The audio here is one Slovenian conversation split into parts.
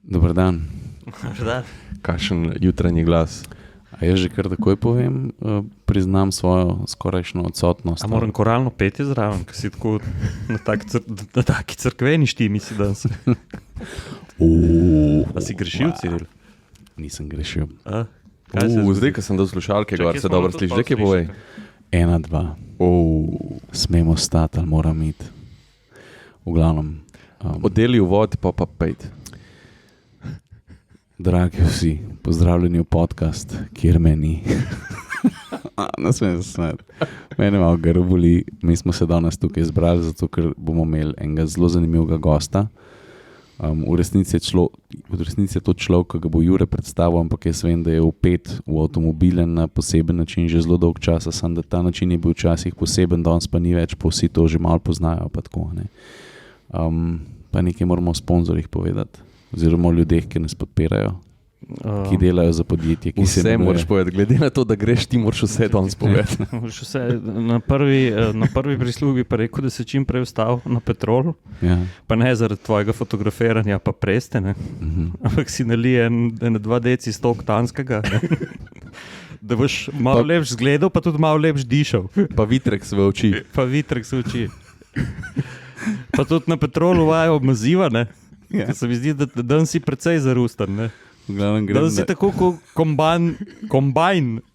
Dober dan. Kakšen jutranji glas? A jaz že kar takoj povem, priznam svojo skorajšnjo odsotnost. A moram koralno peti zraven, ker si tako na taki crkveni štimi si danes. A si grešil, Ciril? Nisem grešil. Zdaj, ko sem dal slušalke, gor se dobro sliši. Zdaj, kaj povej? 1, 2. Smemo stati, ali moram iti. V glavnem. Oddeli uvod, pa pejt. Dragi vsi, pozdravljeni v podcast, kjer me ni. Ne smem se smeti. Mene malo grlo boli. Mi smo se danes tukaj izbrali, zato ker bomo imeli enega zelo zanimivega gosta. V resnici je to človek, ki ga bo Jure predstavil, ampak jaz vem, da je vpet v avtomobile na poseben način že zelo dolg časa, samo da ta način je bil včasih poseben, danes pa ni več, pa vsi to že malo poznajo. Pa, tako, ne. Pa nekaj moramo o sponzorjih povedati. Oziroma o ljudeh, ki nas podpirajo, ki delajo za podjetje. Ki vse moraš povedati, glede na to, da greš, ti moraš vse danes povedati. Na prvi prislugi pa rekel, da se čim prej vstal na Petrolu, ja. Pa ne zaradi tvojega fotografiranja, pa preste, ne? Ampak si nalije 2 deci 100 oktanskega, da boš malo lepš zgledal, pa tudi malo lepš dišal. Pa vitrek se v oči. Pa tudi na Petrolu vajo maziva, ne? Ja. Se mi zdi, da dan si precej zarustan, ne? Dan si tako kot kombajn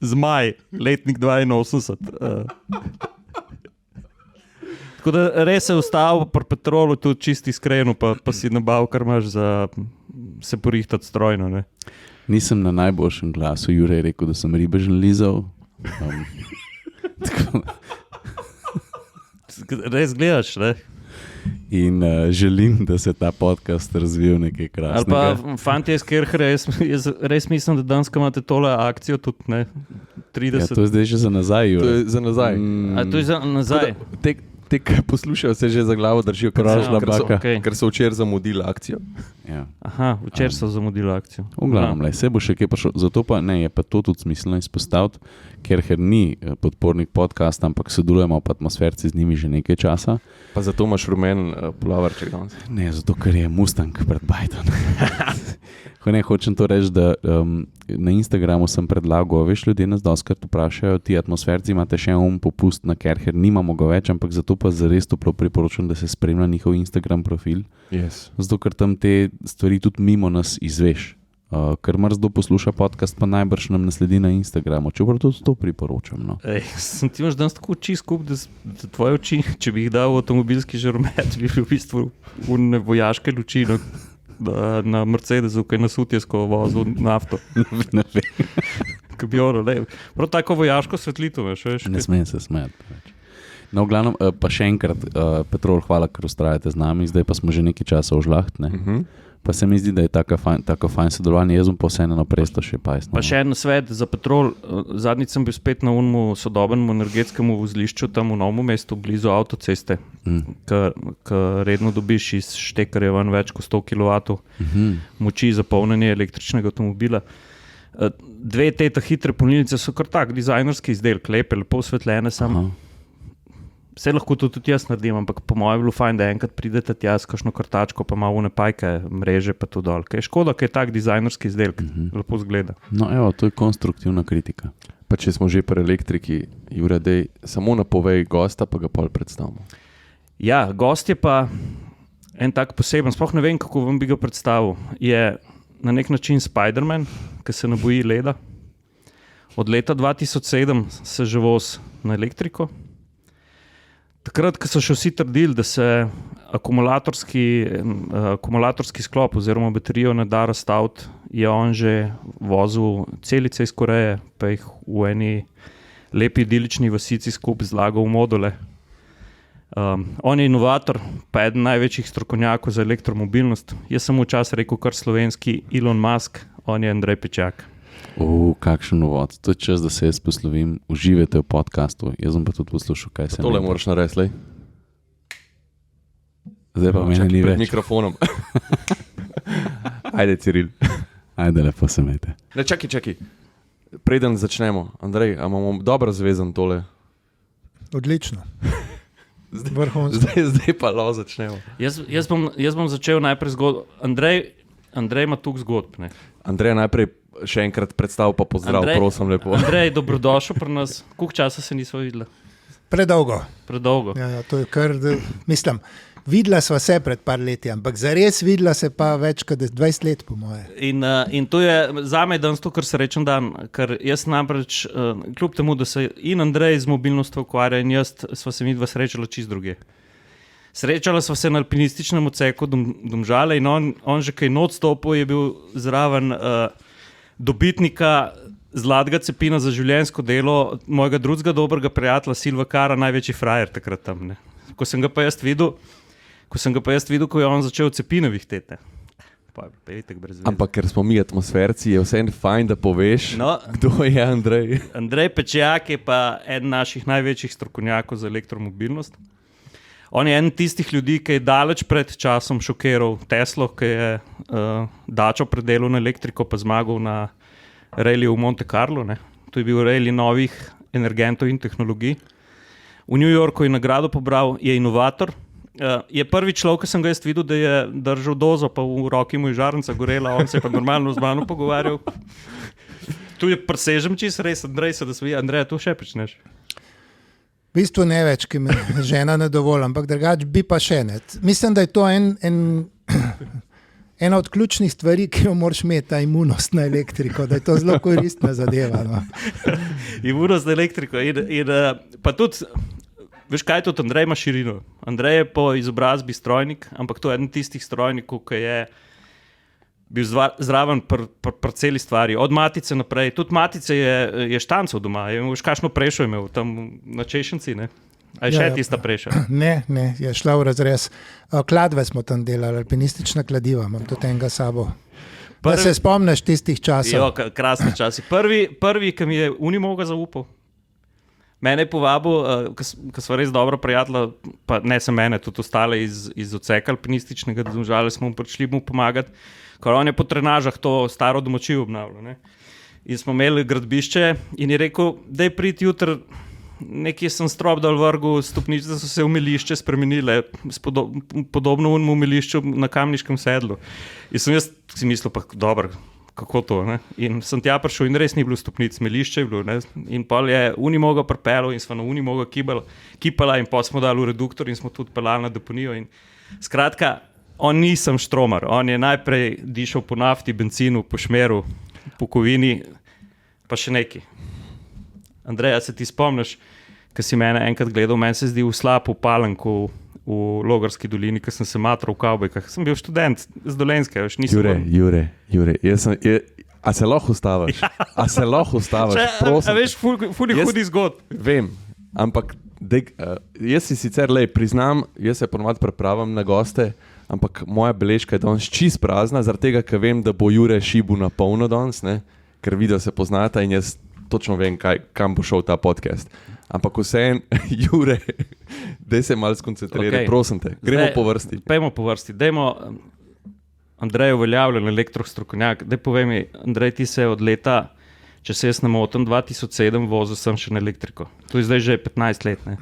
zmaj, letnik 82. Tako da res se vstal pri Petrolu tudi čisti iskreno, pa si nabav, kar imaš za se porihtati strojno, ne? Nisem na najboljšem glasu. Jure je rekel, da sem ribežen lizal. Res gledaš, ne? In želim, da se ta podcast razvije nekaj krasnega. Ali pa, fantje iz Kerhre, jaz res mislim, da danes imate tole akcijo tudi, ne, 30. Ja, to je zdaj že za nazaj, Jure. To je za nazaj. A to je za nazaj? Te, ki poslušajo, se že za glavo držijo, ker so včeraj zamudili akcijo. Ja. Aha, včeraj so zamudili akcijo. V glavnem, se bo še kaj prišlo. Zato pa ne, je pa to tudi smiselno izpostaviti, ker ni podpornik podcasta, ampak sodelujemo pa atmosferci z njimi že nekaj časa. Pa zato imaš rumen pulavarček danes? Ne, zato ker je Mustang pred bajtom. Hočem to reči, da na Instagramu sem predlagal, veš, ljudje nas doskrat vprašajo, ti atmosferci imate še popust na Kerher, nimamo ga več, ampak zato pa zares toplo priporočam, da se spremlja njihov Instagram profil. Yes. Zato ker tam te stvari tudi mimo nas izveš. Ker mrzdo posluša podcast, pa najbrž nam nasledi na Instagramu, čeprav to priporočam. No. Ti imaš danes tako oči skup, da tvoje oči, če bi jih dal v avtomobilski žaromet, bi bil v bistvu v vojaške luči, no, na Mercedesu, ki je na Sutjesko vozil nafto. Ne vem. Prav tako vojaško svetlito, veš. Ne smem se smeti. No, v glavnem, pa še enkrat, Petrol, hvala, ker ustrajate z nami, zdaj pa smo že nekaj časa v žlaht, ne? Pa se mi zdi, da je tako fajn sodelovanje, jaz bom pa vseeno naprej to še pajsno. Pa še en svet za Petrol, zadnjič sem bil spet na unmu sodobnemu energetskemu vozlišču tam v Novem mestu, blizu avtoceste, ki redno dobiš iz štekarja ven več kot 100 kW moči za polnjenje električnega avtomobila. 2 te hitre polnilnice so kar tak dizajnerski izdelek, lepe, lepo osvetljene samo. Vse lahko to tudi jaz naredim, ampak po mojem je bilo fajn, da enkrat pridete tja s kakšno kartačko, pa malo pajke, mreže pa to dol. Kaj je škoda, kaj je tak dizajnerski izdelek, lepo zgleda. No evo, to je konstruktivna kritika. Pa če smo že pri elektriki, Jure, dej, samo napovej gosta, pa ga pol predstavimo. Ja, gost je pa en tak poseben, sploh ne vem, kako vam bi ga predstavil. Je na nek način Spider-Man, ki se ne boji leda. Od leta 2007 se že voz na elektriko. Takrat, ko so še vsi trdili, da se akumulatorski sklop oziroma baterijo ne da razstaviti, je on že vozil celice iz Koreje, pa jih v eni lepi idilični vasici skupaj zlagal v module. On je inovator, pa eden največjih strokovnjakov za elektromobilnost. Jaz sem včasih rekel kar slovenski Elon Musk, on je Andrej Pečak. Kakšen uvod. To je čas, da se jaz poslovim. Uživajte v podcastu. Jaz sem pa tudi poslušal, kaj se ne. Tole moraš narediti, lej. Zdaj pa meni ni več. Pred mikrofonom. Ajde, Ciril. Ajde, lepo se imejte. Ne, čakaj. Preden začnemo. Andrej, a imamo dobro zvezan tole? Odlično. Zdaj pa začnemo. Jaz bom začel najprej zgodbo. Andrej, Andrej ima tukaj zgodb. Ne? Andrej, najprej še enkrat predstav, pa pozdrav, prosim lepo. Andrej, dobrodošel pri nas. Koliko časa se nismo videli? Predolgo. Ja, to je kar, mislim, videla sva se pred par leti, ampak zares videla se pa več kot 20 let, po moje. In to je za me danes to, kar srečen dan, ker jaz namreč, kljub temu, da se in Andrej z mobilnostjo ukvarja in jaz sva se midva srečala čist druge. Srečala sva se na alpinističnem odseku Domžale in on že kaj not stopil je bil zraven dobitnika zlatega cepina za življenjsko delo mojega drugega dobrega prijatelja Silva Kara, največji frajer takrat tam. Ne. Ko sem ga pa jaz videl, ko je on začel cepine vihteti. Ampak ker smo mi atmosferci, je vse fajn, da poveš, kdo je Andrej. Andrej Pečjak je pa eden naših največjih strokovnjakov za elektromobilnost. On je eden tistih ljudi, ki je daleč pred časom šokiral Teslo, ki je dačo predelal na elektriko, pa zmagal na ralliju v Monte Carlo. Ne. To je bil rally novih energentov in tehnologij. V New Yorku je nagrado pobral, je inovator. Je prvi človek, ki sem ga jaz videl, da je držal dozo, pa v roki mu je žarnica gorela, on se je pa normalno z mano pogovarjal. Tu je presežem čist res, Andrej, Andrej, tu še počneš. V bistvu ne več, ki me žena ne dovolj, ampak drugače bi pa še ne. Mislim, da je to ena od ključnih stvari, ki jo moraš imeti, ta imunost na elektriko, da je to zelo koristna zadeva. No. Imunost na elektriko in pa tudi, veš kaj, tudi Andrej ima širino. Andrej je po izobrazbi strojnik, ampak to je eden tistih strojnikov, ki je bil zraven pri celi stvari, od matice naprej. Tudi matice je štancal doma, veš kakšno prešo imel tam na Češenci, ne? A je še tista preša? Ne, je šla v razrez. Kladve smo tam delali, alpinistična kladiva, imam tudi enega sabo. Da se spomniš tistih časov. Jo, krasni časi. Prvi, ki mi je Unimoga zaupal. Mene je povabil, ko smo res dobro prijatelja, pa ne samo mene, tudi ostale iz odseka alpinističnega, da Domžale smo prišli mu pomagati, ker on je po trenažah to staro domačijo obnavljal. Ne? In smo imeli gradbišče in je rekel, da je priti jutri, nekje sem strop dol vrgel, stopnice so se umilišče spremenile, podobno unmu umilišču na Kamniškem sedlu. In sem jaz si mislil, pa dobro, kako to, ne? In sem tja prišel in res ni bilo stopnic, smelišče je bilo, ne? In pol je Unimoga pripelo in smo na Unimoga kipala in pol smo dali v reduktor in smo tudi pelali na deponijo in skratka, on nisem štromar, on je najprej dišal po nafti, benzinu, po šmeru, po kovini, pa še neki. Andrej, a se ti spomniš, ko si mene enkrat gledal, meni se zdi v slab v Palanku v Logarski dolini, ko sem se matral v kavbojkah. Sem bil študent z Dolenjske. Jure, a se lahko ustaviš? A se lahko ustaviš? A veš, ful je hudi zgod. Vem, ampak jaz si sicer priznam, jaz se ponovadi pripravim na goste, ampak moja beležka je danes čist prazna, zaradi tega, ker vem, da bo Jure šibu na polno danes, ne? Ker video se poznata in jaz točno vem, kam bo šel ta podcast. Ampak vseeno, Jure, daj se malo skoncentrirati, prosim te. Gremo po vrsti. Pejmo po vrsti. Dajmo Andrej uveljavljen elektrostrokovnjak. Daj povej mi, Andrej, ti se od leta, če se jaz ne motim, 2007 vozil sem še na elektriko. To je zdaj že 15 let, ne?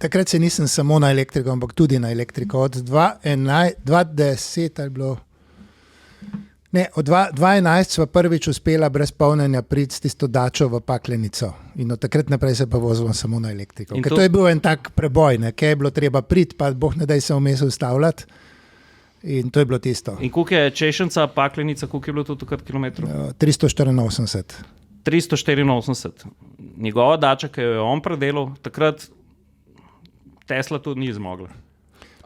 Takrat se nisem samo na elektriko, ampak tudi na elektriko. Od 2010 ali bilo... Ne, od 2011 sva prvič uspela brez polnjenja priti s tisto dačo v Paklenico. In od takrat naprej se pa vozim samo na elektriko. Ker to je bil en tak preboj, ne, kaj je bilo treba priti, pa boh ne daj se vmes ustavljati. In to je bilo tisto. In koliko je Češenca, Paklenica, koliko je bilo to takrat kilometrov? 384. 384. Njegova dača, ki jo je on predelal, takrat Tesla tudi ni zmogla.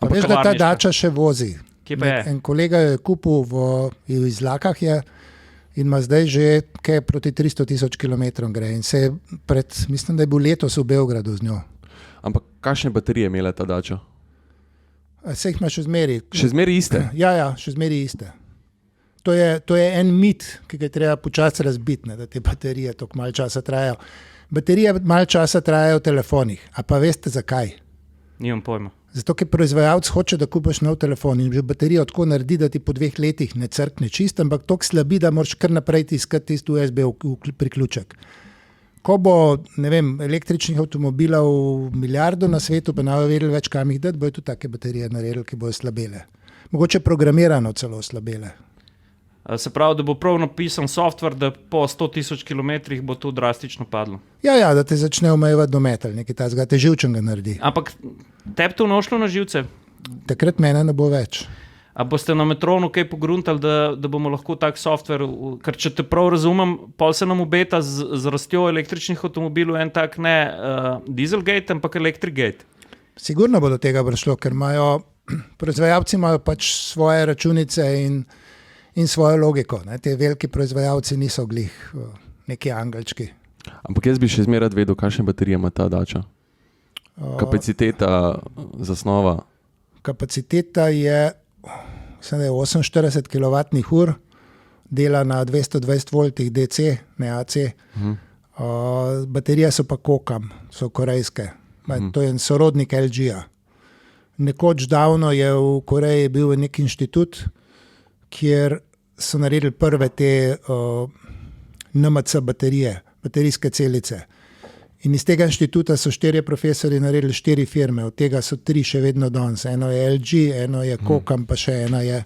Pa veš, da ta dača še vozi. En kolega je kupil v Izlakah in ima zdaj že kaj proti 300,000 kilometrom gre. In se mislim, da je bil letos v Beogradu z njo. Ampak kakšne baterije je imela ta dača? Se jih ima še zmeri. Še zmeri iste? Ja, še zmeri iste. To je en mit, ki ga je treba počasi razbiti, ne, da te baterije toliko malo časa trajajo. Baterije malo časa trajajo v telefonih. A pa veste zakaj? Nimam pojma. Zato, ker proizvajalec hoče, da kupaš nov telefon in že baterijo tako naredi, da ti po 2 letih ne crkne čist, ampak toliko slabi, da moraš kar naprej tiskati tisti USB priključek. Ko bo, ne vem, električnih avtomobilov milijardo na svetu, pa ne bojo vedeli več, kam jih dati, bojo tudi take baterije naredili, ki bojo slabele. Mogoče programirano celo slabele. Se pravi, da bo prav napisan software, da po 100.000 km bo to drastično padlo. Ja, da te začne omejevati dometelj, nekaj tazga, te živčen ga naredi. Ampak tebi to nošlo na živce? Takrat mene ne bo več. A boste na Metronu kaj pogruntali, da bomo lahko tak software, ker če te prav razumem, pol se nam obeta z rastjo električnih avtomobilov en tak ne Dieselgate, ampak Electrigate. Sigurno bo do tega prišlo, ker proizvajalci imajo pač svoje računice in svojo logiko. Ne? Te veliki proizvajalci niso glih neki angelčki. Ampak jaz bi še zmeraj vedel, kakšne baterije ima ta Dacia. Kapaciteta, zasnova. Kapaciteta je 48 kWh, dela na 220 V DC, ne AC. Baterije so pa Kokam, so korejske. To je en sorodnik LG-ja. Nekoč davno je v Koreji bil nek inštitut, kjer so naredili prve te NMC baterije, baterijske celice. In iz tega inštituta so 4 profesori naredili 4 firme, od tega so 3 še vedno danes. Eno je LG, eno je Kokam, pa še ena je.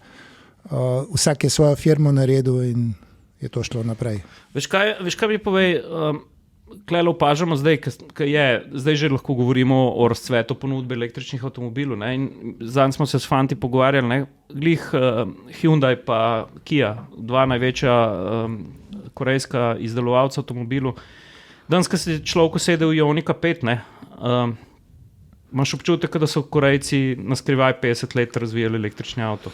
Vsak je svojo firmo naredil in je to šlo naprej. Veš kaj mi povej, klej opažamo zdaj, zdaj že lahko govorimo o razcvetu ponudbe električnih avtomobilov. Ne? In zadnj smo se s fanti pogovarjali, ne? Glih Hyundai pa Kia, 2 največja korejska izdelovalca avtomobilov. Danes, ko si človek usedel v Ionika 5, imaš občutek, da so Korejci na skrivaj 50 let razvijali električni avto?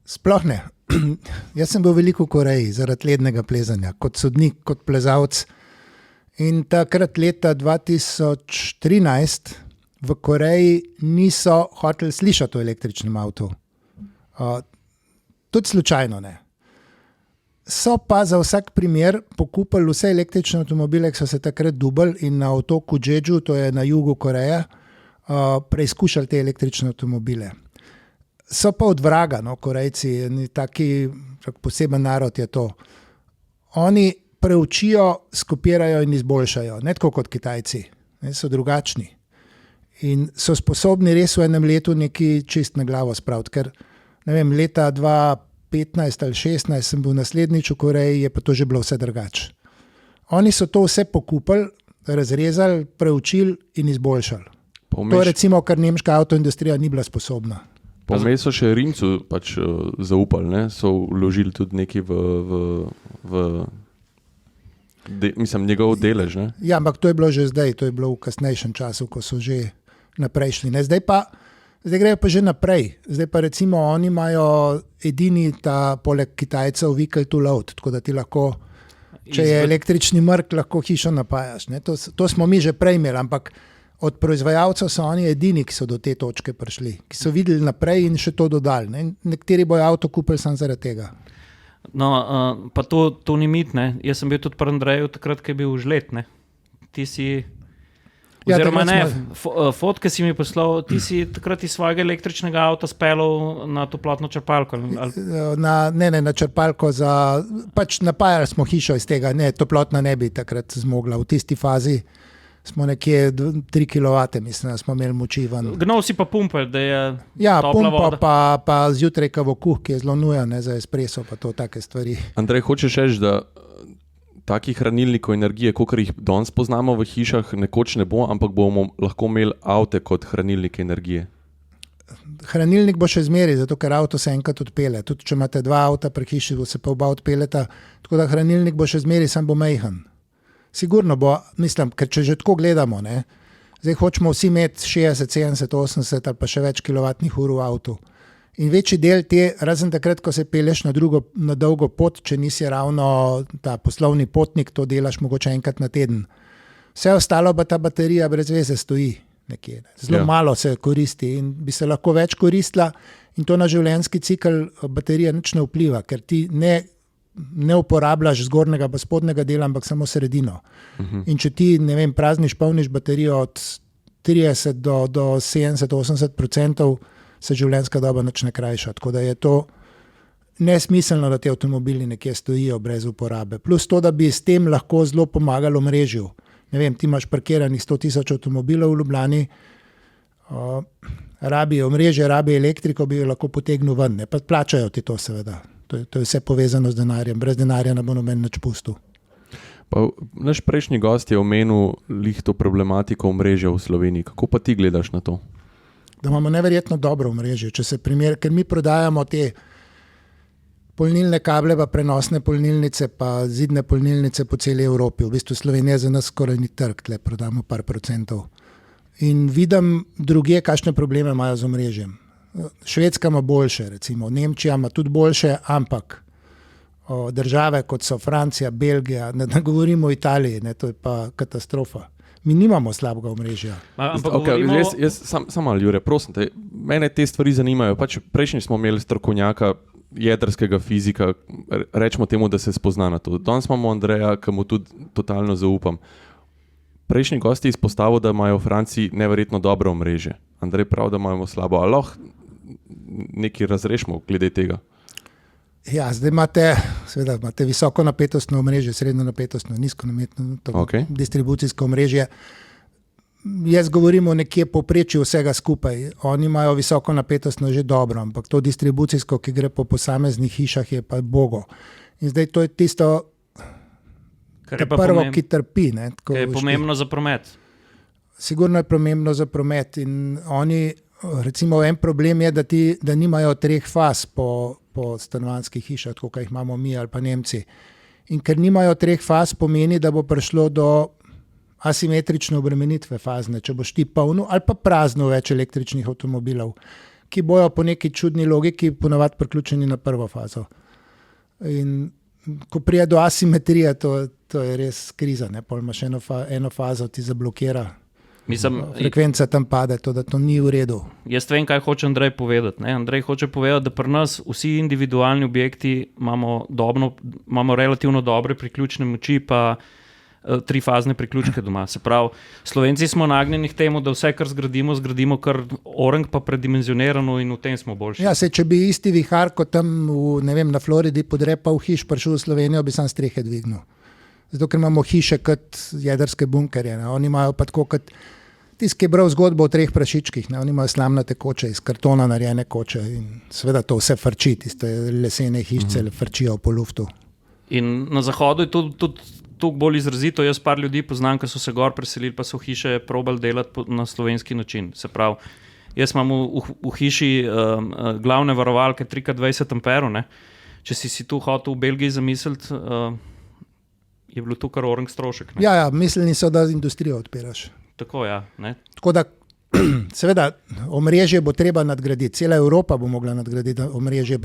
Sploh ne. Jaz sem bil veliko v Koreji zaradi lednega plezanja, kot sodnik, kot plezalec. In takrat leta 2013 v Koreji niso hoteli slišati o električnem avtu. Tudi slučajno ne. So pa za vsak primer pokupili vse električne avtomobile, ki so se takrat dubali in na otoku Jeju, to je na jugu Koreje, preizkušali te električne avtomobile. So pa od vraga, Korejci, taki poseben narod je to. Oni preučijo, skopirajo in izboljšajo, ne tako kot Kitajci, ne, so drugačni. In so sposobni res v enem letu neki čist na glavo spraviti, ker ne vem, leta 2015 ali 2016 sem bil naslednjič v Koreji, je pa to že bilo vse drugače. Oni so to vse pokupili, razrezali, preučili in izboljšali. To je recimo, kar nemška avtoindustrija ni bila sposobna. Pomej so še Rimcu pač zaupali, ne? So vložili tudi nekaj mislim, njegov delež, ne? Ja, ampak to je bilo že zdaj, to je bilo v kasnejšem času, ko so že naprej šli. Ne? Zdaj grejo pa že naprej. Zdaj pa recimo oni imajo edini poleg Kitajcev vehicle to load, tako da ti lahko, če je električni mrk, lahko hišo napajaš. Ne? To smo mi že prej imeli, ampak od proizvajalcev so oni edini, ki so do te točke prišli, ki so videli naprej in še to dodali. Ne? Nekateri bojo avto kupili samo zaradi tega. No, pa to ni mit, ne? Jaz sem bil tudi pri Andreju takrat, ko je bil žlet, ne? Ti si... Oziroma fotke si mi poslal, ti si takrat iz svojega električnega avta speljal na toplotno črpalko? Ne, na črpalko pač napajali smo hišo iz tega, ne, toplotna ne bi takrat zmogla. V tisti fazi smo nekje 3 kW, mislim, da smo imeli moči ven. Gnov si pa pumpel, da je topla voda. Ja, pa zjutraj kavokuh, ki je zelo nujen, ne, za espresso, pa to take stvari. Andrej, hočeš reči, da takih hranilnikov energije, kakor jih danes poznamo v hišah, nekoč ne bo, ampak bomo lahko imeli avte kot hranilnike energije? Hranilnik bo še zmeri, zato ker avto se enkrat odpele. Tudi če imate 2 avta pri hiši, se pa oba odpeljeta, tako da hranilnik bo še zmeri, sam bo majhen. Sigurno bo, mislim, ker če že tako gledamo, ne, zdaj hočemo vsi imeti 60, 70, 80 ali pa še več kilovatnih ur v avtu. In večji del te, razen takrat, ko se pelješ na dolgo pot, če nisi ravno ta poslovni potnik, to delaš mogoče enkrat na teden. Vse ostalo pa ta baterija brez veze stoji nekje. Zelo malo se koristi in bi se lahko več koristila in to na življenjski cikel baterija nič ne vpliva, ker ti ne uporabljaš zgornjega pa spodnjega dela, ampak samo sredino. In če ti, ne vem, prazniš, polniš baterijo od 30 do 70-80%, se življenjska doba nič ne krajša. Tako da je to nesmiselno, da ti avtomobili nekje stojijo brez uporabe. Plus to, da bi s tem lahko zelo pomagali omrežju. Ne vem, ti imaš parkiranih 100.000 avtomobilov v Ljubljani, rabi omrežje, rabi elektriko, bi jo lahko potegnil ven, ne pa plačajo ti to seveda. To je vse povezano z denarjem. Brez denarja ne bo noben nič pustil. Naš prejšnji gost je omenil to problematiko omrežja v Sloveniji. Kako pa ti gledaš na to? Da imamo neverjetno dobro omrežje. Ker mi prodajamo te polnilne kable, pa prenosne polnilnice, pa zidne polnilnice po celi Evropi. V bistvu Slovenija za nas skoraj ni trg, tle prodamo par procentov. In vidim drugje, kakšne probleme imajo z omrežjem. Švedska ima boljše, recimo. Nemčija ima tudi boljše, ampak države, kot so Francija, Belgija, ne govorimo o Italiji, to je pa katastrofa. Mi nimamo slabega omrežja. Samo malo, Jure, prosim te, mene te stvari zanimajo. Prejšnji smo imeli strokovnjaka, jedrskega fizika, rečemo temu, da se spozna na to. Danes imamo Andreja, ki mu tudi totalno zaupam. Prejšnji gost je izpostavil, da imajo v Franciji neverjetno dobro omrežje. Andrej prav, da imamo slabo. Ali lahko nekaj razrešimo glede tega? Ja, zdaj imate visoko napetostno omrežje, srednjo napetostno, nizko napetostno, distribucijsko omrežje. Jaz govorim o nekje povprečju vsega skupaj. Oni imajo visoko napetostno že dobro, ampak to distribucijsko, ki gre po posameznih hišah, je pa bogo. In zdaj to je tisto, prvo, ki trpi. Kaj je pomembno za promet? Sigurno je pomembno za promet. In oni, recimo en problem je, da nimajo 3 faz po stanovanjskih hišah, tako kot jih imamo mi ali pa Nemci. In ker nimajo 3 faz, pomeni, da bo prišlo do asimetrične obremenitve fazne, če boš ti polno ali pa prazno več električnih avtomobilov, ki bojo po neki čudni logiki ponavadi priključeni na prvo fazo. In ko prije do asimetrije, to je res kriza. Pol imaš eno fazo, ti zablokira. Frekvenca tam pade, da to ni v redu. Jaz vem, kaj hoče Andrej povedati. Andrej hoče povedati, da pri nas vsi individualni objekti imamo relativno dobre priključne moči, pa 3-fazne priključke doma. Se pravi, Slovenci smo nagnjeni k temu, da vse, kar zgradimo kar orang pa predimenzionirano in v tem smo boljši. Ja, če bi isti vihar, kot tam na Floridi podrepal hiš, prišel v Slovenijo, bi sam strehe dvignil. Zato, ker imamo hiše kot jedrske bunkerje. Oni imajo pa tako kot tisti, ki je bral zgodbo o 3 prašičkih. Oni imajo slamnate koče, iz kartona narejene koče in seveda to vse frči, tiste lesene hišce frčijo po luftu. In na zahodu je tudi toliko bolj izrazito. Jaz par ljudi poznam, ki so se gor preselili, pa so hiše probali delati na slovenski način. Se pravi, jaz imam v hiši glavne varovalke 3x20 amperov. Če si tu hotel v Belgiji zamisliti, je bilo tu kar orang strošek. Ja, mislili so, da industrijo odpiraš. Tako, ja. Tako da, seveda, omrežje bo treba nadgraditi. Cela Evropa bo mogla nadgraditi omrežje.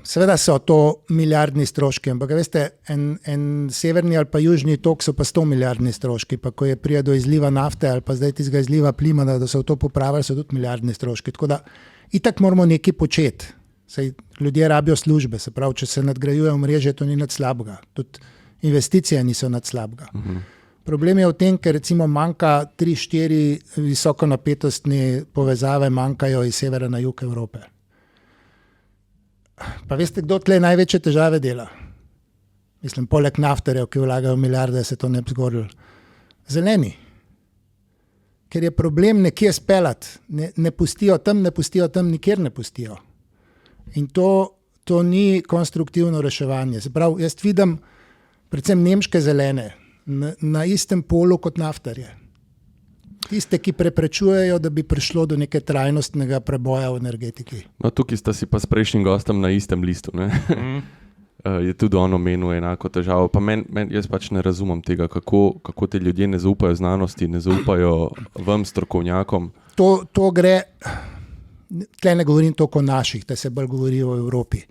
Seveda so to milijardni stroški, ampak veste, en severni ali pa južni tok so pa 100 milijardni stroški, pa ko je prija do izliva nafte ali pa zdaj tistega izliva plina, da so to popravili, so tudi milijardni stroški. Tako da, itak moramo nekaj početi. Saj ljudje rabijo službe, se pravi, če se nadgrajuje omrežje, to ni nič slabega. Tudi investicije niso nič slabega. Problem je v tem, ker recimo manjka 3-4 visokonapetostne povezave, manjkajo iz severa na jug Evrope. Pa veste, kdo tle največje težave dela? Mislim, poleg naftarjev, ki vlagajo milijarde, se to ne bi zgodilo. Zeleni. Ker je problem nekje speljati. Ne pustijo tam, nikjer ne pustijo. In to ni konstruktivno reševanje. Se pravi, jaz vidim predvsem nemške zelene na istem polu kot naftarje. Tiste, ki preprečujejo, da bi prišlo do neke trajnostnega preboja v energetiki. No, tukaj sta si pa s prejšnjim gostom na istem listu. Je tudi on omenil enako težavo. Pa jaz pač ne razumem tega, kako te ljudje ne zaupajo znanosti, ne zaupajo vam, strokovnjakom. To gre, tle ne govorim toliko o naših, da se bolj govori o Evropi.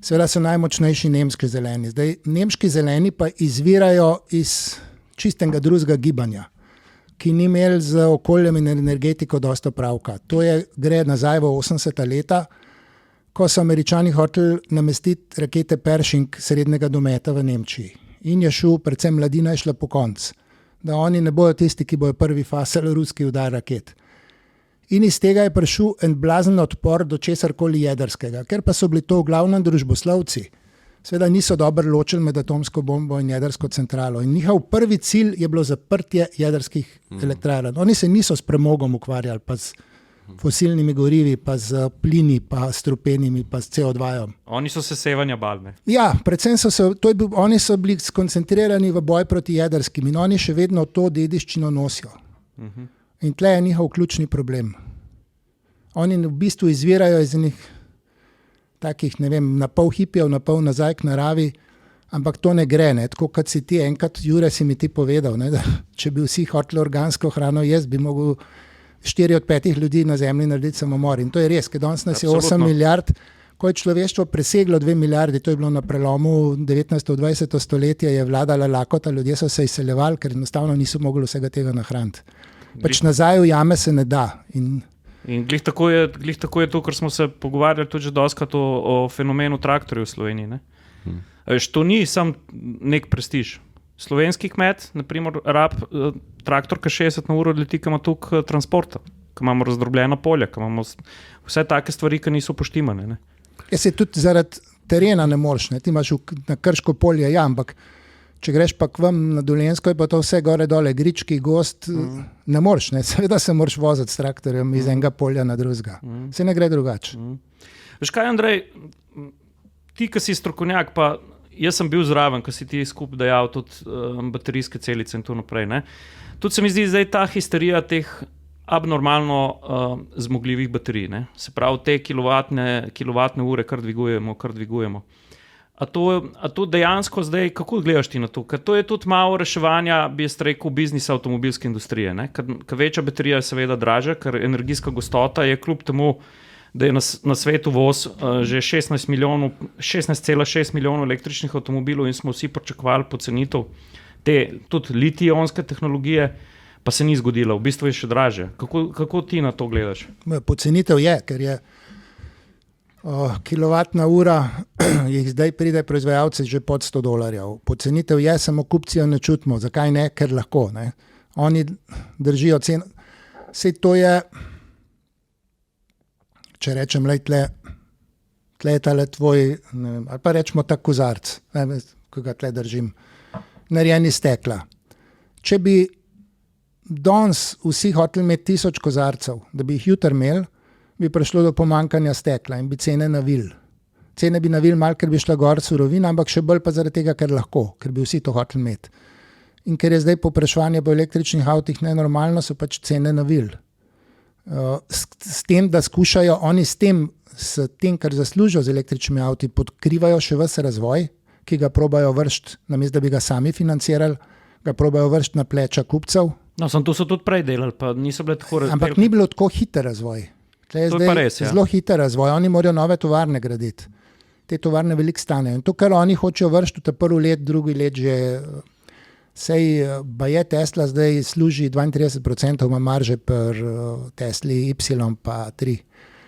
Seveda so najmočnejši nemški zeleni. Zdaj, nemški zeleni pa izvirajo iz čistega drugega gibanja, ki ni imel z okoljem in energetiko dosta pravka. To gre nazaj v 80. leta, ko so Američani hoteli namestiti rakete Pershing srednjega dometa v Nemčiji. In je šel, predvsem mladina je šla po konc, da oni ne bojo tisti, ki bojo prvi fasali ruski udar raket. In iz tega je prišel en blazen odpor do česarkoli jedrskega, ker pa so bili to v glavnem družboslovci. Seveda niso dobro ločili med atomsko bombo in jedrsko centralo. In njihov prvi cilj je bilo zaprtje jedrskih elektrarn. Oni se niso s premogom ukvarjali, pa fosilnimi gorivi, pa z plini, pa s strupenimi, pa s CO2. Oni so se sevanja balne. Ja, predvsem oni so bili skoncentrirani v boj proti jedrskim in oni še vedno to dediščino nosijo. In tle je njihov ključni problem. Oni v bistvu izvirajo iz enih takih, ne vem, na pol hipijev, na pol nazaj k naravi, ampak to ne gre. Ne? Tako kot si ti enkrat, Jure, si mi ti povedal, ne? Da če bi vsi hoteli organsko hrano jesti, bi mogel 4 od 5 ljudi na zemlji narediti samomor. In to je res, ker danes nas je 8 milijard, ko je človeštvo preseglo 2 milijardi, to je bilo na prelomu 19-20 stoletja, je vladala lakota, ljudje so se izseljevali, ker enostavno niso mogli vsega tega nahraniti. Pač nazaj v jame se ne da. In glih tako je to, kar smo se pogovarjali tudi že dostakrat o fenomenu traktorjev v Sloveniji. Ne? To ni sam nek prestiž. Slovenski kmet, naprimer, rab traktor, ki 60 na uro leti, ki ima toliko transporta, ki imamo razdrobljena polja, ki imamo vse take stvari, ki niso poštimane. Ne? Se tudi zaradi terena ne moreš. Ne? Ti imaš na Krško polje, ja, ampak če greš pa k vam na Dolenjsko, je pa to vse gore dole, grički, gost, ne moreš. Ne? Seveda se moraš voziti s traktorjem iz enega polja na drugega. Se ne gre drugače. Veš kaj, Andrej, ti, ki si strokovnjak, pa jaz sem bil zraven, ko si ti skupaj dajal tudi baterijske celice in to naprej. Ne? Tudi se mi zdi zdaj ta histerija teh abnormalno zmogljivih baterij. Ne? Se pravi, te kilovatne ure kar dvigujemo. A to dejansko zdaj, kako gledaš ti na to? Ker to je tudi malo reševanja, bi jaz rekel, biznisa avtomobilske industrije. Ker večja baterija je seveda dražja, ker energijska gostota je kljub temu, da je na svetu voz že 16,6 milijonov električnih avtomobilov in smo vsi pričakovali pocenitev te tudi litij-ionske tehnologije, pa se ni zgodilo, v bistvu je še dražje. Kako ti na to gledaš? Pocenitev je, ker je kilovatna ura, jih zdaj pride proizvajalci že pod $100. Pocenitev je, samo kupci jo ne čutimo. Zakaj ne? Ker lahko. Ne? Oni držijo ceno. Sej to je, če rečem, tle je tale tvoj, ne vem, ali pa rečemo tak kozarc, ko ga tle držim, narejen iz stekla. Če bi danes vsi hoteli imeti 1000 kozarcev, da bi jih jutri imeli, bi prišlo do pomankanja stekla in bi cene navili. Cene bi navili malo, ker bi šla gor surovina, ampak še bolj pa zaradi tega, ker lahko, ker bi vsi to hoteli imeti. In ker je zdaj povpraševanje po električnih avtih nenormalno, so pač cene navili. S tem, da skušajo oni s tem, kar zaslužijo z električnimi avti, podkrivajo še ves razvoj, ki ga probajo vršiti, namesto da bi ga sami financirali, ga probajo vršiti na pleča kupcev. No, to so tudi prej delali, pa niso bile tako razvoj. Ampak ni bilo tako hiter razvoj. To je zdaj res, ja. Zelo hiter razvoj. Oni morajo nove tovarne graditi. Te tovarne veliko stanejo. In to, kar oni hočejo vršiti v ta prvi let, drugi let že, sej je Tesla zdaj služi 32% ima marže pri Tesli Y pa 3.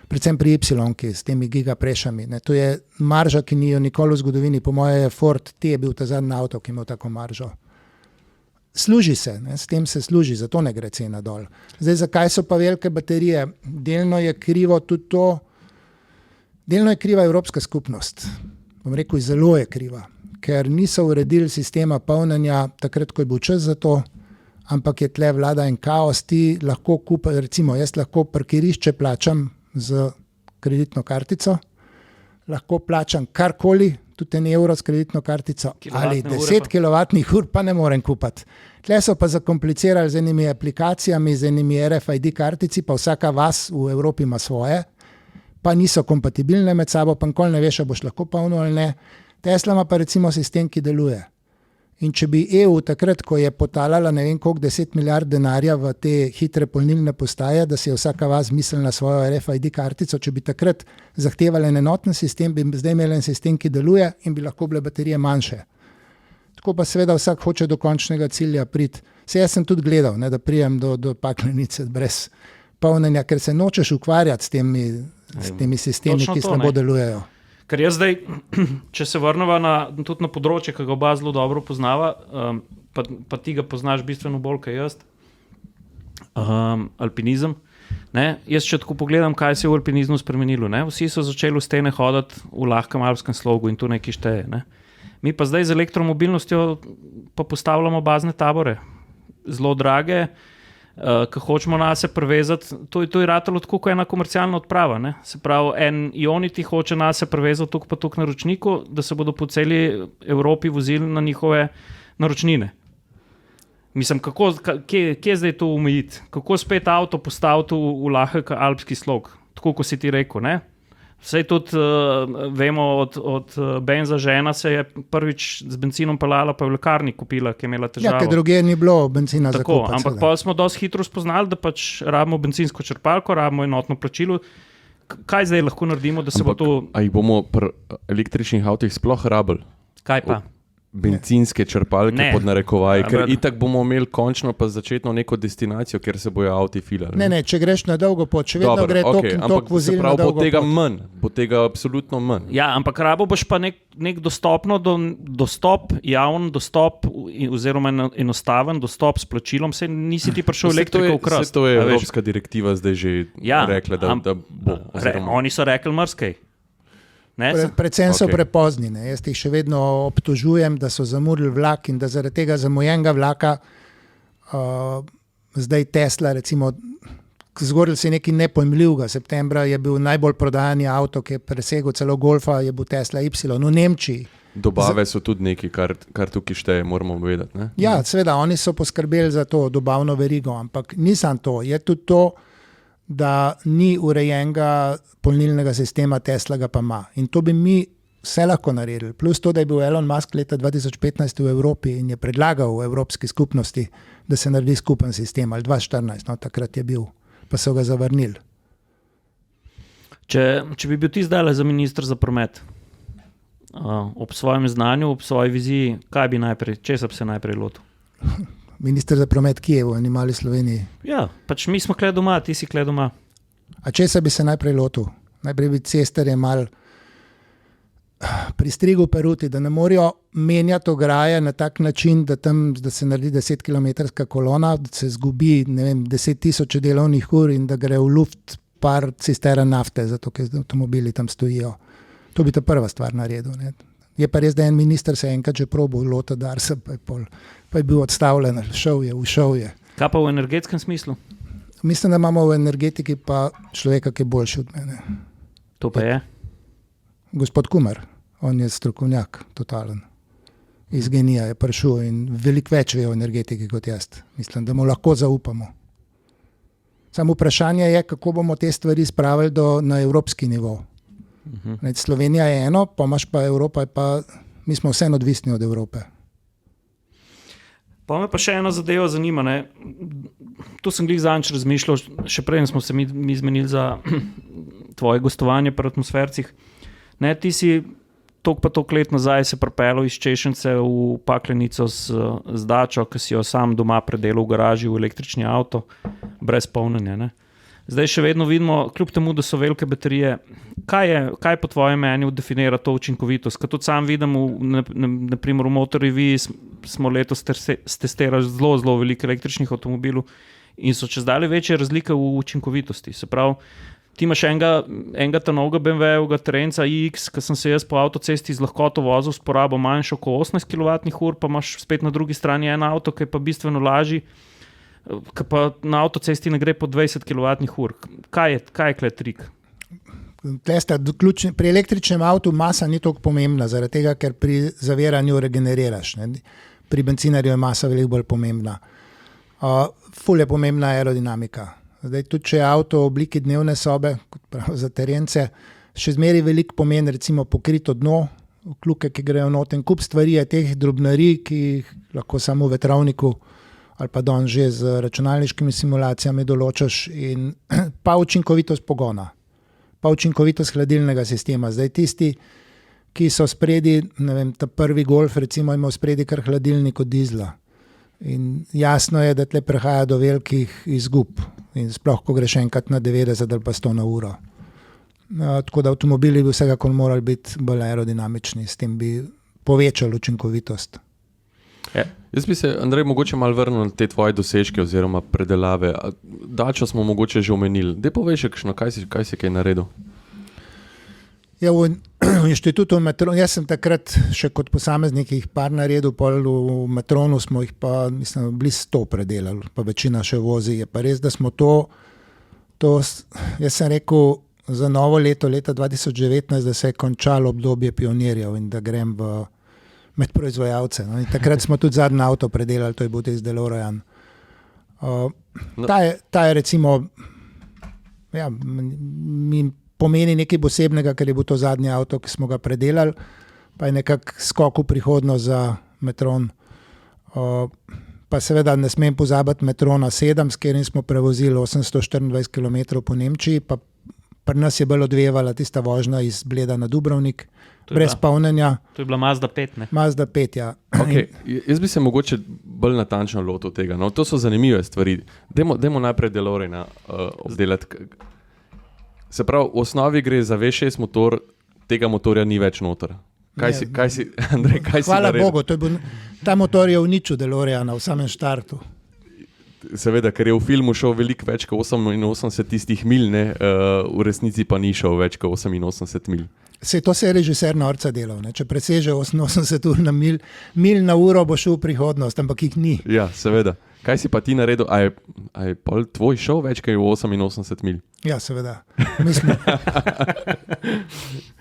Predvsem pri Y-ki s temi gigaprešami. Ne. To je marža, ki ni jo nikoli v zgodovini. Po moje je Ford T je bil ta zadnji avto, ki ima tako maržo. Služi se, ne, s tem se služi, zato ne gre cena dol. Zdaj, zakaj so pa velike baterije? Delno je krivo tudi to, delno je kriva Evropska skupnost. Bom rekel, zelo je kriva, ker niso uredili sistema polnjenja takrat, ko je bil čas za to, ampak je tle vlada en kaos, ti lahko recimo jaz lahko parkirišče plačam z kreditno kartico, lahko plačam karkoli, tudi €1 s kreditno kartico ali 10 kilovatnih ur pa ne morem kupiti. Tle so pa zakomplicirali z enimi aplikacijami, z enimi RFID kartici, pa vsaka vas v Evropi ima svoje, pa niso kompatibilne med sabo, pa nikoli ne veš, ali boš lahko polnil ali ne. Tesla ima pa recimo sistem, ki deluje. In če bi EU takrat, ko je potalala ne vem koliko 10 milijard denarja v te hitre polnilne postaje, da si je vsaka vas mislila na svojo RFID kartico, če bi takrat zahtevali en enoten sistem, bi zdaj imeli en sistem, ki deluje in bi lahko bile baterije manjše. Tako pa seveda vsak hoče do končnega cilja priti. Jaz sem tudi gledal, ne, da prijem do paklenice brez polnjenja, ker se nočeš ukvarjati s temi sistemi, ki slabo delujejo. Ker jaz zdaj, če se vrnemo tudi na področje, ki ga oba zelo dobro poznava, pa ti ga poznaš bistveno bolj, kot jaz, alpinizem. Ne? Jaz če tako pogledam, kaj se je v alpinizmu spremenilo. Ne? Vsi so začeli v stene hoditi v lahkem alpskem slogu in to nekaj šteje. Ne? Mi pa zdaj z elektromobilnostjo pa postavljamo bazne tabore. Zelo drage, ki hočemo nas prevezati, to je ratalo tako kot ena komercialna odprava. Ne? Se pravi, en Ionity hoče nas prevezati tukaj pa tukaj naročniku, da se bodo po celi Evropi vozili na njihove naročnine. Mislim, kje zdaj to umejiti? Kako spet avto postaviti v lahek alpski slog? Tako, kot si ti rekel, ne? Vsej tudi vemo, od benza žena se je prvič z benzinom pelala, pa je v lekarni kupila, ki je imela težavo. Ja, ker druge ni bilo benzina za tako, kupiti. ampak pa smo dosti hitro spoznali, da pač rabimo benzinsko črpalko, rabimo enotno plačilo. Kaj zdaj lahko naredimo, da se bo to... A jih bomo pri električnih avtih sploh rabili? Kaj pa? Bencinske črpalke Ne. pod narekovaji, ker Ampak- itak bomo imeli končno pa začetno neko destinacijo, kjer se bojo avti filali. Ne, če greš na dolgo pot, še vedno Dobro, gre tok okej, in ampak tok vozil se na pravi, dolgo bo tega pot. manj, bo tega absolutno manj. Ja, ampak rabo boš pa nek javni dostop oziroma enostaven dostop s plačilom, saj nisi ti prišel elektriko v krast. To je a veš. Evropska direktiva zdaj že rekla, da bo. Oni so rekli marsikaj. Ne? Predvsem so Okej. prepozni. Ne. Jaz jih še vedno obtožujem, da so zamudili vlak in da zaradi tega zamujenega vlaka zdaj Tesla, recimo, zgodil se je nekaj nepojmljivega. Septembra je bil najbolj prodajani avto, ki je presegel celo Golfa, je bil Tesla Y v Nemčiji. Dobave so tudi nekaj, kar tukaj šteje, moramo vedeti. Ne? Ja, seveda, oni so poskrbeli za to dobavno verigo, ampak nisem to. Je tudi to, da ni urejenega polnilnega sistema, Tesla ga pa ima. In to bi mi vse lahko naredili. Plus to, da je bil Elon Musk leta 2015 v Evropi in je predlagal v Evropski skupnosti, da se naredi skupen sistem, ali 2014, no, takrat je bil, pa so ga zavrnili. Če bi bil ti zdaj za minister za promet, ob svojem znanju, ob svoji viziji, česa bi se najprej lotil? Minister za promet Kijev, v eni mali Sloveniji. Ja, pač mi smo kle doma, ti si kle doma. A česa bi se najprej lotil? Najprej bi cestarje mal pristrigel peruti, da ne morejo menjati ograje na tak način, da se naredi 10 km kolona, da se zgubi 10.000 delovnih ur in da gre v luft par cistern nafte, zato ker avtomobili tam stojijo. To bi ta prva stvar naredil. Ne. Je pa res, da en minister se enkrat že probal lota Darsa, pa je bil odstavljen, ušel je. Kaj pa v energetskem smislu? Mislim, da imamo v energetiki pa človeka, ki je boljši od mene. To pa je? Gospod Kumer, on je strokovnjak, totalen. Iz genija je prišel in veliko več ve o energetiki kot jaz. Mislim, da mu lahko zaupamo. Samo vprašanje je, kako bomo te stvari spravili na evropski nivo. Slovenija je eno, pa imaš pa Evropa, mi smo vseeno odvisni od Evrope. Pa me pa še eno zadevo zanima. Ne? Tu sem glih zadnjič razmišljal, še prej smo se mi zmenili za tvoje gostovanje pri Atmosfercih. Ne, ti si toliko let nazaj se pripeljal iz Češence v Paklenico z dačo, ki si jo sam doma predelal v garaži v električni avto, brez polnjenja. Ne? Zdaj še vedno vidimo, kljub temu, da so velike baterije, kaj po tvojem mnenju definira to učinkovitost? Ker tudi sam vidim, naprimer v Motor-EV smo letos testirali zelo veliko električnih avtomobilov in so čez dalje večje razlike v učinkovitosti. Se pravi, ti imaš enega ta novega BMW-ovega terenca iX, ki sem se jaz po avtocesti z lahkoto vozil s porabo manjšo kot 18 kWh, pa imaš spet na drugi strani en avto, ki je pa bistveno lažji, ki pa na avtocesti ne gre po 20 kWh. Kaj je kle trik? Pri električnem avtu masa ni toliko pomembna, zaradi tega, ker pri zaviranju regeneriraš. Ne? Pri bencinarju je masa veliko bolj pomembna. Ful je pomembna aerodinamika. Zdaj, tudi če je avto v obliki dnevne sobe, kot prav za terence, še zmeri veliko pomeni, recimo pokrito dno, kljuke, ki grejo noter, kup stvari je teh drobnarij, ki jih lahko samo v vetrovniku ali pa don že z računalniškimi simulacijami določaš, in pa učinkovitost pogona, pa učinkovitost hladilnega sistema. Zdaj tisti, ki so spredi, ta prvi Golf recimo ima spredi kar hladilnik od dizla. In jasno je, da tle prihaja do velikih izgub. In sploh, ko greš enkrat na 90 ali pa 100 na uro. Tako da avtomobili bi vsekakor morali biti bolj aerodinamični, s tem bi povečali učinkovitost. Jaz bi se, Andrej, mogoče malo vrnil na te tvoje dosežke oziroma predelave. Dačo smo mogoče že omenili. Daj povej še kakšno, kaj si kaj naredil? Ja, v V inštitutu Metron, jaz sem takrat še kot posameznik jih par naredil, pol v Metronu smo jih pa, mislim, blizu 100 predelali, pa večina še vozi. Je pa res, da smo to, jaz sem rekel za novo leto, leta 2019, da se je končalo obdobje pionirjev in da grem med proizvajalce. No. In takrat smo tudi zadnji avto predelali, to je bil tisti DeLorean. Ta je recimo, ja, mi pomeni nekaj posebnega, ker je bil to zadnji avto, ki smo ga predelali, pa je nekako skok v prihodnost za Metron. Pa seveda ne smem pozabiti Metrona 7, s katerim smo prevozili 824 km po Nemčiji, pa pri nas je bolj odvevala tista vožnja iz Bleda na Dubrovnik, brez polnjenja. To je bila Mazda 5, ne? Mazda 5, ja. Okay. Jaz bi se mogoče bolj natančno lotil tega. No, to so zanimive stvari. Dajmo najprej DeLoreana obdelati. Se pravi, v osnovi gre za V6 motor, tega motorja ni več noter. Kaj si, Andrej, hvala Bogu, ta motor je uničil DeLoreana v samem štartu. Seveda, ker je v filmu šel veliko več kot 88 tistih milj, ne? V resnici pa ni šel več kot 88 milj. To se je režiser norca delal. Ne? Če preseže 88 ur na milj na uro, bo šel v prihodnost, ampak jih ni. Ja, seveda. Kaj si pa ti naredil? A je pol tvoj šel več kot 88 milj? Ja, seveda. Mislim,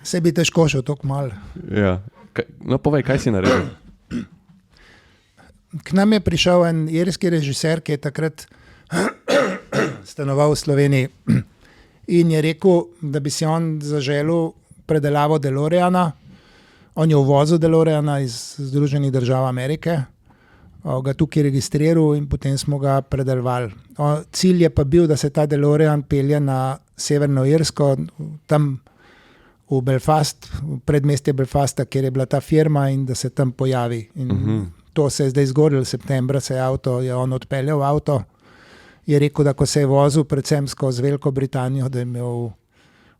se bi težko šel toliko malo. Ja. No, povej, kaj si naredil? K nam je prišel en irski režiser, ki je takrat stanoval v Sloveniji in je rekel, da bi si on zaželel predelavo DeLoreana. On je uvozil DeLoreana iz Združenih držav Amerike, ga tukaj registriral in potem smo ga predelovali. Cilj je pa bil, da se ta DeLorean pelje na Severno Irsko, tam v Belfast, v predmestje Belfasta, kjer je bila ta firma in da se tam pojavi. In to se je zdaj zgodilo, septembra je on odpeljal avto. Je rekel, da ko se je vozil predvsem skozi Veliko Britanijo, da je imel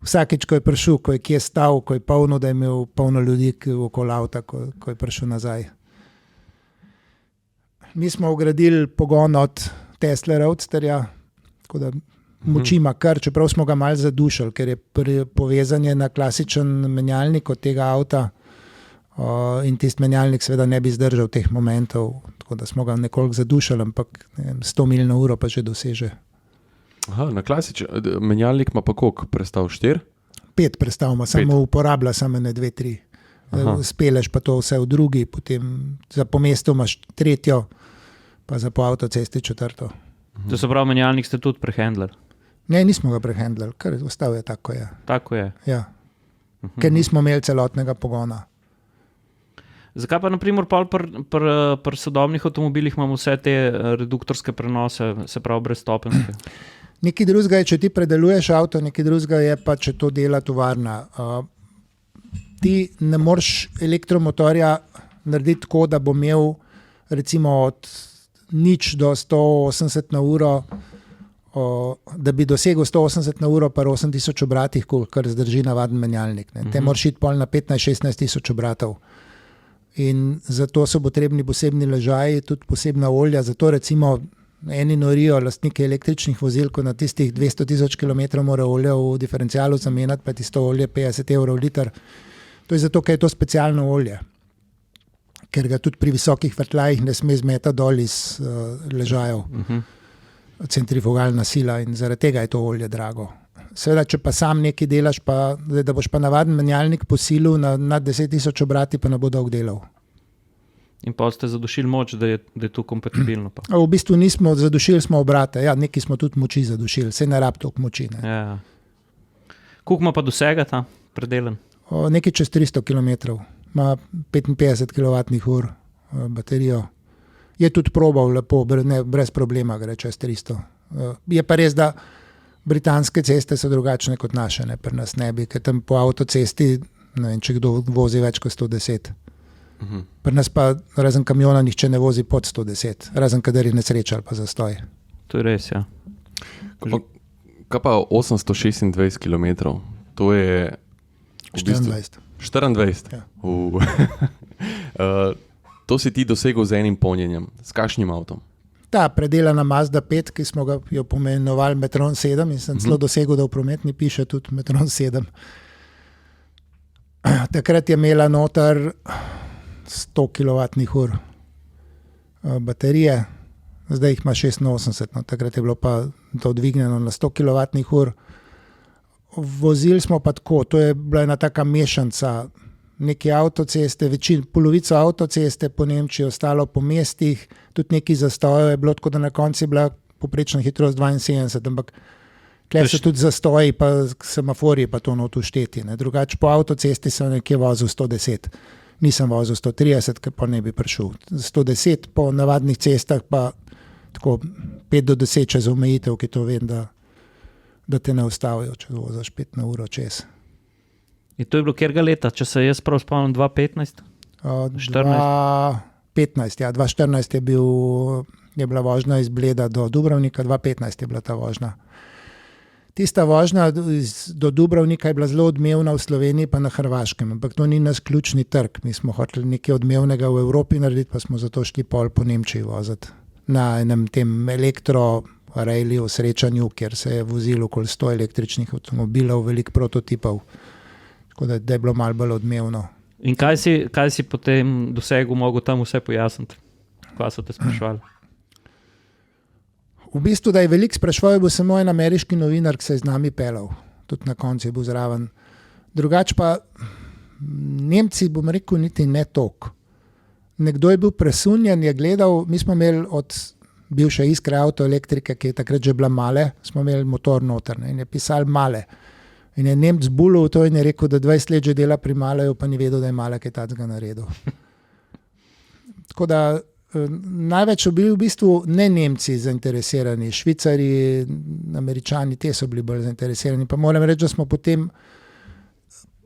vsakič, ko je prišel, ko je kje stal, ko je polno, da je imel polno ljudi okoli avta, ko je prišel nazaj. Mi smo ugradili pogon od Tesla Roadsterja, tako da moči ima kar, čeprav smo ga malo zadušili, ker je povezanje na klasičen menjalnik od tega avta in tisti menjalnik seveda ne bi zdržal teh momentov, tako da smo ga nekoliko zadušili, ampak 100 milj na uro pa že doseže. Aha, na klasičen menjalnik ima pa koliko prestav? 4? 5 prestav ima, samo uporablja samo ne 2, 3. Speleš pa to vse v drugi, potem za po mestu imaš 3, pa za po avtocesti 4. To se pravi, menjalnik ste tudi prehendlali? Ne, nismo ga prehendlali, ker ostal je tako je. Tako je? Ja, ker nismo imeli celotnega pogona. Zakaj pa naprimer pri sodobnih avtomobilih imamo vse te reduktorske prenose, se pravi brezstopenjske? Nekaj drugega je, če ti predeluješ avto, nekaj drugega je pa, če to dela tovarna. Ti ne moreš elektromotorja narediti tako, da bo imel recimo od 0 do 180 na uro, da bi dosegel 180 na uro pa 8000 obratih, kar zdrži navaden menjalnik. Te moraš iti pol na 15-16 tisoč obratov. In zato so potrebni posebni ležaji, tudi posebna olja, zato recimo eni norijo lastnike električnih vozil, ko na tistih 200 000 km mora olja v diferencialu zamenjati, pa je tisto olje 50 € liter. To je zato, ker je to specialno olje, ker ga tudi pri visokih vrtljajih ne sme zmetati dol iz ležajev, centrifugalna sila in zaradi tega je to olje drago. Seveda, če pa sam nekaj delaš, da boš pa navaden menjalnik posilil na 10 000 obrati, pa ne bo dolgo delal. In pa ste zadušili moč, da je to kompatibilno? Pa. V bistvu nismo, zadušili smo obrate. Ja, nekaj smo tudi moči zadušili, se ne rab toliko moči. Ne. Ja. Koliko ima pa dosega ta predelen? Nekaj čez 300 km, ima 55 kWh baterijo. Je tudi probal lepo, brez problema gre čez 300. Je pa res, da britanske ceste so drugačne kot naše, ne, pri nas ne bi, ker tam po avtocesti, ne vem, če kdo vozi več kot 110. Pri nas pa razen kamiona nihče ne vozi pod 110, razen kadar je nesreča ali pa zastoj. To je res, ja. Kaj pa 826 km? To je... 24. 24? Ja. To si ti dosegel z enim polnjenjem. S kakšnim avtom? Ta predelana Mazda 5, ki smo jo pomenovali Metron 7 in sem celo dosegel, da v prometni piše tudi Metron 7. takrat je imela noter 100 kWh baterije, zdaj jih ima 86, no, takrat je bilo pa to dvignjeno na 100 kWh. Vozili smo pa tako, to je bila ena taka mešanca, neke avtoceste, polovico avtoceste po Nemčiji, ostalo po mestih, tudi neki zastojev je bilo, tako da na koncu je bila poprečna hitrost 72, ampak tukaj so tudi zastoji, pa semaforji pa to not ušteti. Drugače po avtocesti sem nekje vozil 110, nisem vozil 130, ker pa ne bi prišel. 110 po navadnih cestah pa tako 5 do 10 čez omejitev, ki to vem, da te ne ustavijo, če voziš 5 na uro čez. In to je bilo kjerga leta, če se jaz prav spomnim, 2015? 2015, ja, 2014 je bila vožnja iz Bleda do Dubrovnika, 2015 je bila ta vožnja. Tista vožnja do Dubrovnika je bila zelo odmevna v Sloveniji pa na Hrvaškem, ampak to ni naš ključni trg. Mi smo hoteli nekaj odmevnega v Evropi narediti, pa smo zato šli pol po Nemčiji voziti. Na enem tem elektrorejliju srečanju, kjer se je vozilo okoli 100 električnih avtomobilov, veliko prototipov, tako da je bilo malo bolj odmevno. In kaj si potem dosegel, mogel tam vse pojasniti? Kaj so te sprašvali? V bistvu, da je veliko sprašval, bo samo en ameriški novinar, ki se je z nami pelal. Tudi na koncu je bil zraven. Drugače pa Nemci, bom rekel, niti ne toliko. Nekdo je bil presunjen, je gledal, mi smo imeli od bivše Iskre Avtoelektrike, ki je takrat že bila Male, smo imeli motor noter, ne, in je pisal Male. In je Nemc bulil to in je rekel, da 20 let že dela pri Maleju, pa ni vedel, da je Male kaj takega naredil. Tako da največ so bili v bistvu ne Nemci zainteresirani, Švicari, Američani, te so bili bolj zainteresirani. Pa moram reči, da smo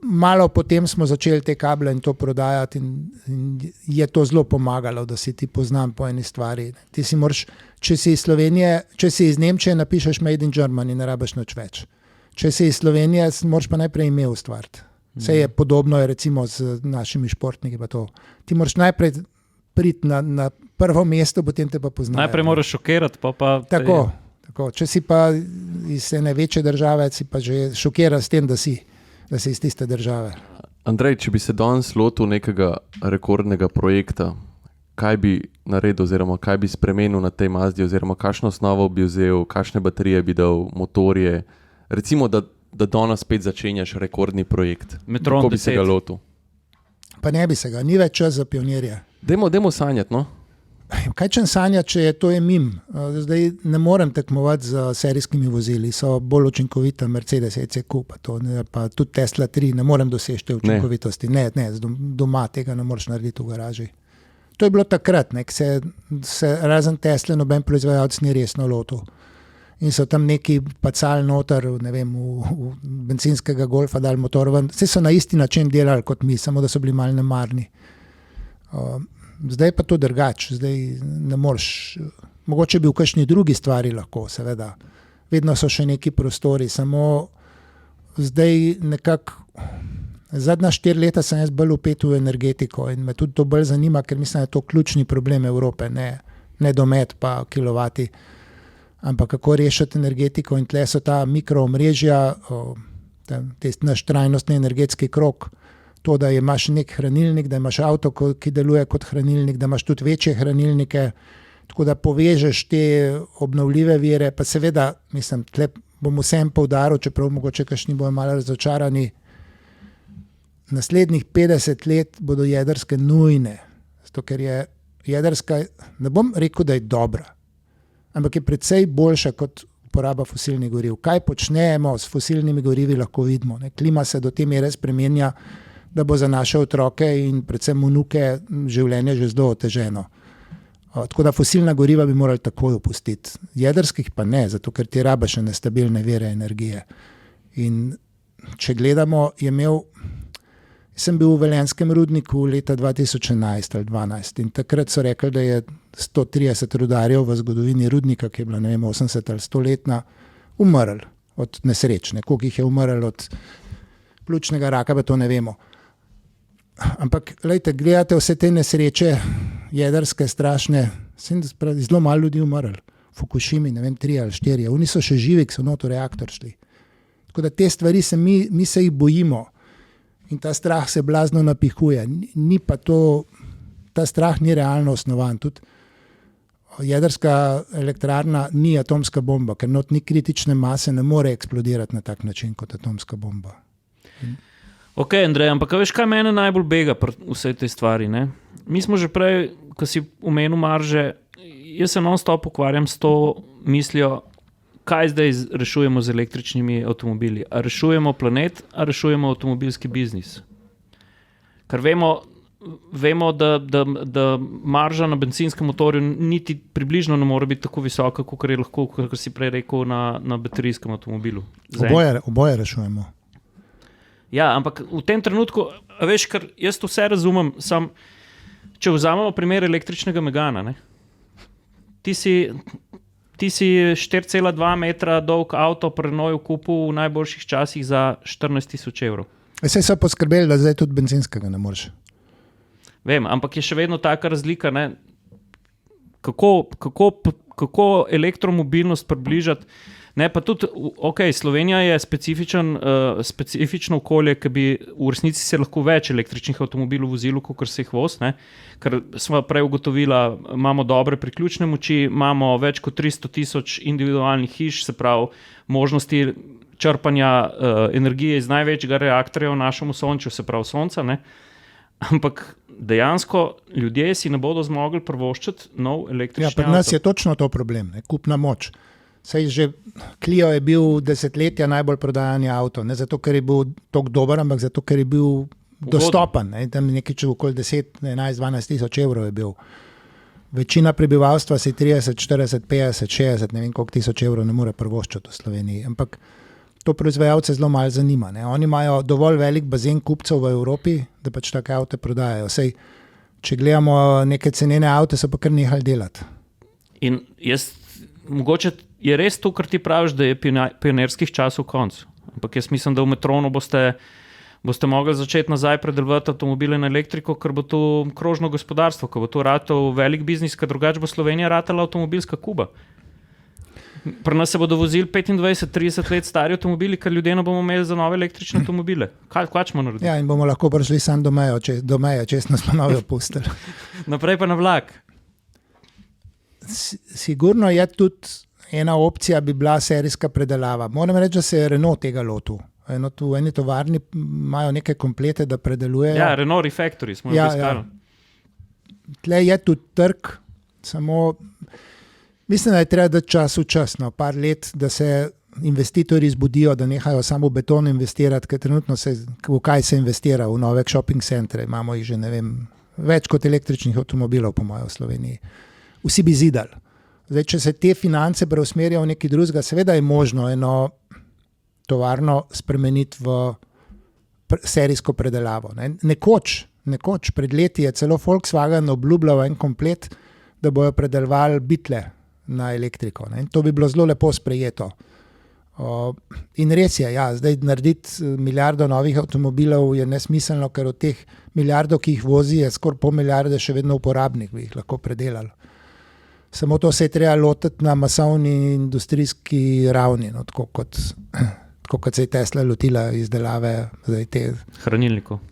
malo potem smo začeli te kable in to prodajati in je to zelo pomagalo, da si ti poznam po eni stvari. Ti si moraš, če si iz Slovenije, če si iz Nemčije, napišeš Made in Germany, ne rabiš nič več. Če si iz Slovenije, moraš pa najprej ime ustvariti. Vse je podobno je recimo z našimi športniki pa to. Ti moraš najprej priti na prvo mesto, potem te pa poznajo. Najprej moraš šokirati, pa... Tako. Če si pa iz ene večje države, si pa že šokiran s tem, da si iz tiste države. Andrej, če bi se danes lotil nekega rekordnega projekta, kaj bi naredil oziroma kaj bi spremenil na tej Mazdi oziroma kakšno osnovo bi vzel, kakšne baterije bi dal, motorje, recimo, da danes spet začenjaš rekordni projekt. Metron kako bi 10. se ga lotil? Pa ne bi se ga, ni več čas za pionirje. Dajmo sanjati, no? Kaj čem sanjati, če to je mim? Zdaj ne morem tekmovati z serijskimi vozili, so bolj učinkovita Mercedes ECQ, pa tudi Tesla 3, ne morem doseči te učinkovitosti. Ne, doma tega ne moreš narediti v garaži. To je bilo takrat, se razen Tesla noben proizvajalec ni resno lotil. In so tam neki pacali noter, ne vem, v bencinskega Golfa dali motor ven. Vse so na isti način delali kot mi, samo da so bili malo nemarni. Zdaj pa to drugače, zdaj ne moreš, mogoče bi v kakšni drugi stvari lahko, seveda. Vedno so še neki prostori, samo zdaj nekako, zadnja 4 leta sem jaz bolj vpet v energetiko in me tudi to bolj zanima, ker mislim, da je to ključni problem Evrope, ne domet pa kilovati, ampak kako rešiti energetiko in tle so ta mikroomrežja, naš trajnostni energetski krog, to, da imaš nek hranilnik, da imaš avto, ki deluje kot hranilnik, da imaš tudi večje hranilnike, tako da povežeš te obnovljive vire, pa seveda, mislim, tle bom vsem poudaril, čeprav mogoče kakšni bojo malo razočarani, naslednjih 50 let bodo jedrske nujne, zato ker je jedrska, ne bom rekel, da je dobra, ampak je precej boljša kot uporaba fosilnih goriv. Kaj počnemo s fosilnimi gorivi, lahko vidimo. Klima se do te mere spremenja, da bo za naše otroke in predvsem vnuke življenje že zelo oteženo. Tako da fosilna goriva bi morali takoj opustiti. Jedrskih pa ne, zato ker ti rabiš nestabilne vire energije. In če gledamo, sem bil v Velenjskem rudniku leta 2011 ali 2012 in takrat so rekli, da je 130 rudarjev v zgodovini rudnika, ki je bila 80 ali 100-letna, umrl od nesreč. Koliko jih je umrl od pljučnega raka, pa to ne vemo. Ampak, gledate vse te nesreče, jedrske, strašne, zelo malo ljudi umrl. Fukushimi, 3 ali 4, oni so še živi, ki so not v reaktor šli. Tako da te stvari mi se jih bojimo. In ta strah se blazno napihuje. Ni pa to, ta strah ni realno osnovan. Tudi jedrska elektrarna ni atomska bomba, ker not ni kritične mase, ne more eksplodirati na tak način kot atomska bomba. Ok, Andrej, ampak veš, kaj mene najbolj bega pri vsej tej stvari, ne? Mi smo že prej, ko si omenil marže, jaz se non-stop ukvarjam s to mislijo, kaj zdaj rešujemo z električnimi avtomobili. A rešujemo planet, a rešujemo avtomobilski biznis. Ker vemo da marža na benzinskem motorju niti približno ne more biti tako visoka, kot je lahko, kot si prej rekel, na baterijskem avtomobilu. Oboje rešujemo. Ja, ampak v tem trenutku, veš, ker jaz to vse razumem, če vzamemo primer električnega Megana, ne? Ti si 4,2 metra dolg avto prenoju kupil v najboljših časih za 14,000 evrov. Saj so poskrbeli, da zdaj tudi benzinskega ne moreš. Vem, ampak je še vedno taka razlika, ne? Kako elektromobilnost približati. Ne, pa tudi, Slovenija je specifično okolje, ki bi v resnici se lahko več električnih avtomobilov vozilo, kot se jih voz, ne? Ker smo prej ugotovila, imamo dobre priključne moči, imamo več kot 300,000 individualnih hiš, se pravi možnosti črpanja energije iz največjega reaktorja v našem Osončju, se pravi Sonca, ne? Ampak dejansko ljudje si ne bodo zmogli privoščiti nov električni avto. Pri nas je točno to problem, ne? Kupna moč. Sej že Clio je bil desetletja najbolj prodajani avto, ne zato, ker je bil tako dober, ampak zato, ker je bil dostopen. Ne? Tam nekaj okoli 10, 11, 12 tisoč evrov je bil. Večina prebivalstva si 30, 40, 50, 60, ne vem koliko tisoč evrov ne more privoščiti v Sloveniji. Ampak to proizvajalce zelo malo zanima. Ne? Oni imajo dovolj velik bazen kupcev v Evropi, da pač take avte prodajajo. Sej, če gledamo neke cenene avte, so pa kar nehali delati. In mogoče je res to, kar ti praviš, da je pionirskih časov konc. Ampak jaz mislim, da v Metronu boste mogli začeti nazaj predelovati avtomobile na elektriko, ker bo to krožno gospodarstvo, ker bo to ratal velik biznis, ker drugače bo Slovenija ratala avtomobilska Kuba. Pri nas se bodo vozili 25-30 let stari avtomobili, ker ljudje ne bomo imeli za nove električne avtomobile. Kaj smo naredili? Ja, in bomo lahko prišli sam do meje, če nas pa novijo pustili. Naprej pa na vlak. Sigurno je tudi ena opcija bi bila serijska predelava. Moram reči, da se je Renault tega lotil. V eni tovarni imajo neke komplete, da predelujejo. Ja, Renault Refactory smo obiskali. Tle je tudi trg, samo mislim, da je treba dati čas v čas, par let, da se investitorji zbudijo, da nehajo samo v beton investirati, ker trenutno v kaj se investira, v nove shopping centre, imamo jih že, ne vem, več kot električnih avtomobilov, po mojem, v Sloveniji. Vsi bi zidali. Zdaj, če se te finance preusmerijo v nekaj drugega, seveda je možno eno tovarno spremeniti v serijsko predelavo. Nekoč pred leti je celo Volkswagen obljubljal en komplet, da bojo predelovali bitle na elektriko. To bi bilo zelo lepo sprejeto. In res je, ja, zdaj narediti milijardo novih avtomobilov je nesmiselno, ker od teh milijardov, ki jih vozi, je skoraj pol milijarde še vedno uporabnih, bi jih lahko predelali. Samo to se je treba lotiti na masovni industrijski ravni, tako kot se je Tesla lotila izdelave hranilnikov.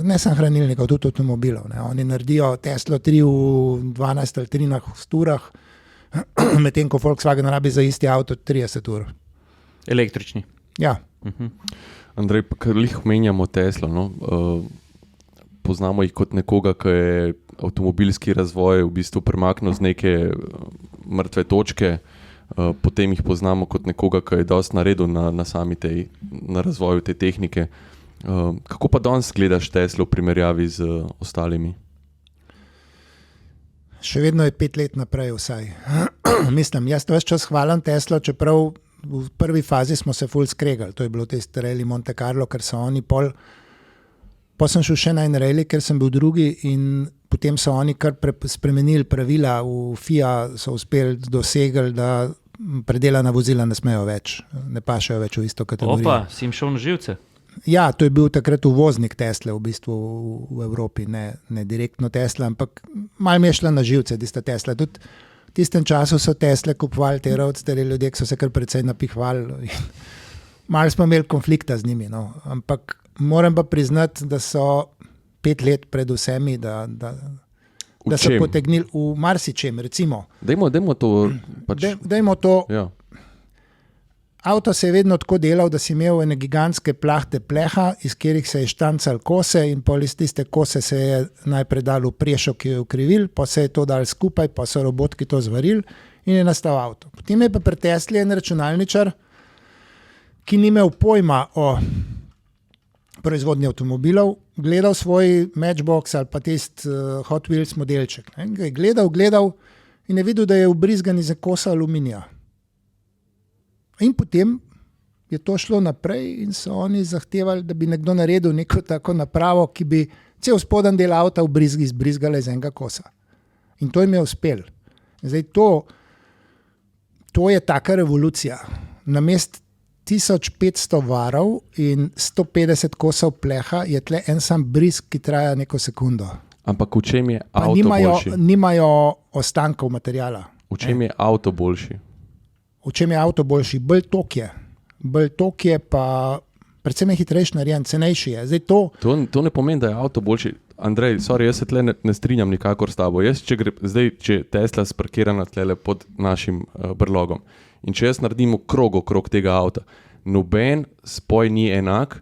Ne samo hranilnikov, tudi avtomobilov. Oni naredijo Tesla 3 v 12 ali 13 urah, medtem ko Volkswagen rabi za isti avto 30 ur. Električni. Ja. Andrej, pa kar lih omenjamo Tesla, no? Poznamo jih kot nekoga, ki je avtomobilski razvoj v bistvu premaknil z neke mrtve točke, potem jih poznamo kot nekoga, ki je dosti naredil na razvoju te tehnike. Kako pa danes gledaš Teslo v primerjavi z ostalimi? Še vedno je 5 let naprej vsaj. Mislim, jaz ves čas hvalim Teslo, čeprav v prvi fazi smo se ful skregali. To je bilo tisti rally Monte Carlo, ker so oni pol sem šel še na en rally, ker sem bil drugi in potem so oni kar spremenili pravila v FIA, so uspeli dosegli, da predelana vozila ne smejo več, ne pašajo več v isto kategorijo. Opa, si jim šel na živce? Ja, to je bil takrat uvoznik Tesla v bistvu v Evropi, ne direktno Tesla, ampak malo mi je šla na živce tista Tesla. Tudi v tistem času so Tesle kupovali te roadsterje ljudje, ki so se kar precej napihvali. Malo smo imeli konflikta z njimi, no. Ampak moram pa priznati, da so 5 let pred vsemi, da so potegnili v marsičem, recimo. Dajmo to. Dajmo to. Ja. Avto se je vedno tako delal, da si imel ene gigantske plahte pleha, iz katerih se je štancal kose in pol iz tiste kose se je najprej dal v prešo, ki je ukrivil, pa se je to dal skupaj, pa so robotki to zvarili in je nastal avto. Potem je pa pri Tesli en računalničar, ki ni imel pojma o proizvodnji avtomobilov, gledal svoj Matchbox ali pa tisti Hot Wheels modelček. Ga je gledal in je videl, da je ubrizgan iz kosa aluminija. In potem je to šlo naprej in so oni zahtevali, da bi nekdo naredil neko tako napravo, ki bi cel spodnji del avta izbrizgala iz enega kosa. In to jim je uspel. Zdaj to je taka revolucija. Namesto 1500 varov in 150 kosov pleha je tle en sam brizg, ki traja neko sekundo. Ampak v čem je avto boljši? Nimajo ostankov materijala. V čem je avto boljši? V čem je avto boljši? Bolj tok je, pa predvsem je hitrejši narejen, cenejši je. Zdaj to ne pomeni, da je avto boljši. Andrej, jaz se tle ne strinjam nikakor s tabo. Če Tesla sparkirana tle pod našim brlogom in če jaz naredim krog okrog tega avta, noben spoj ni enak,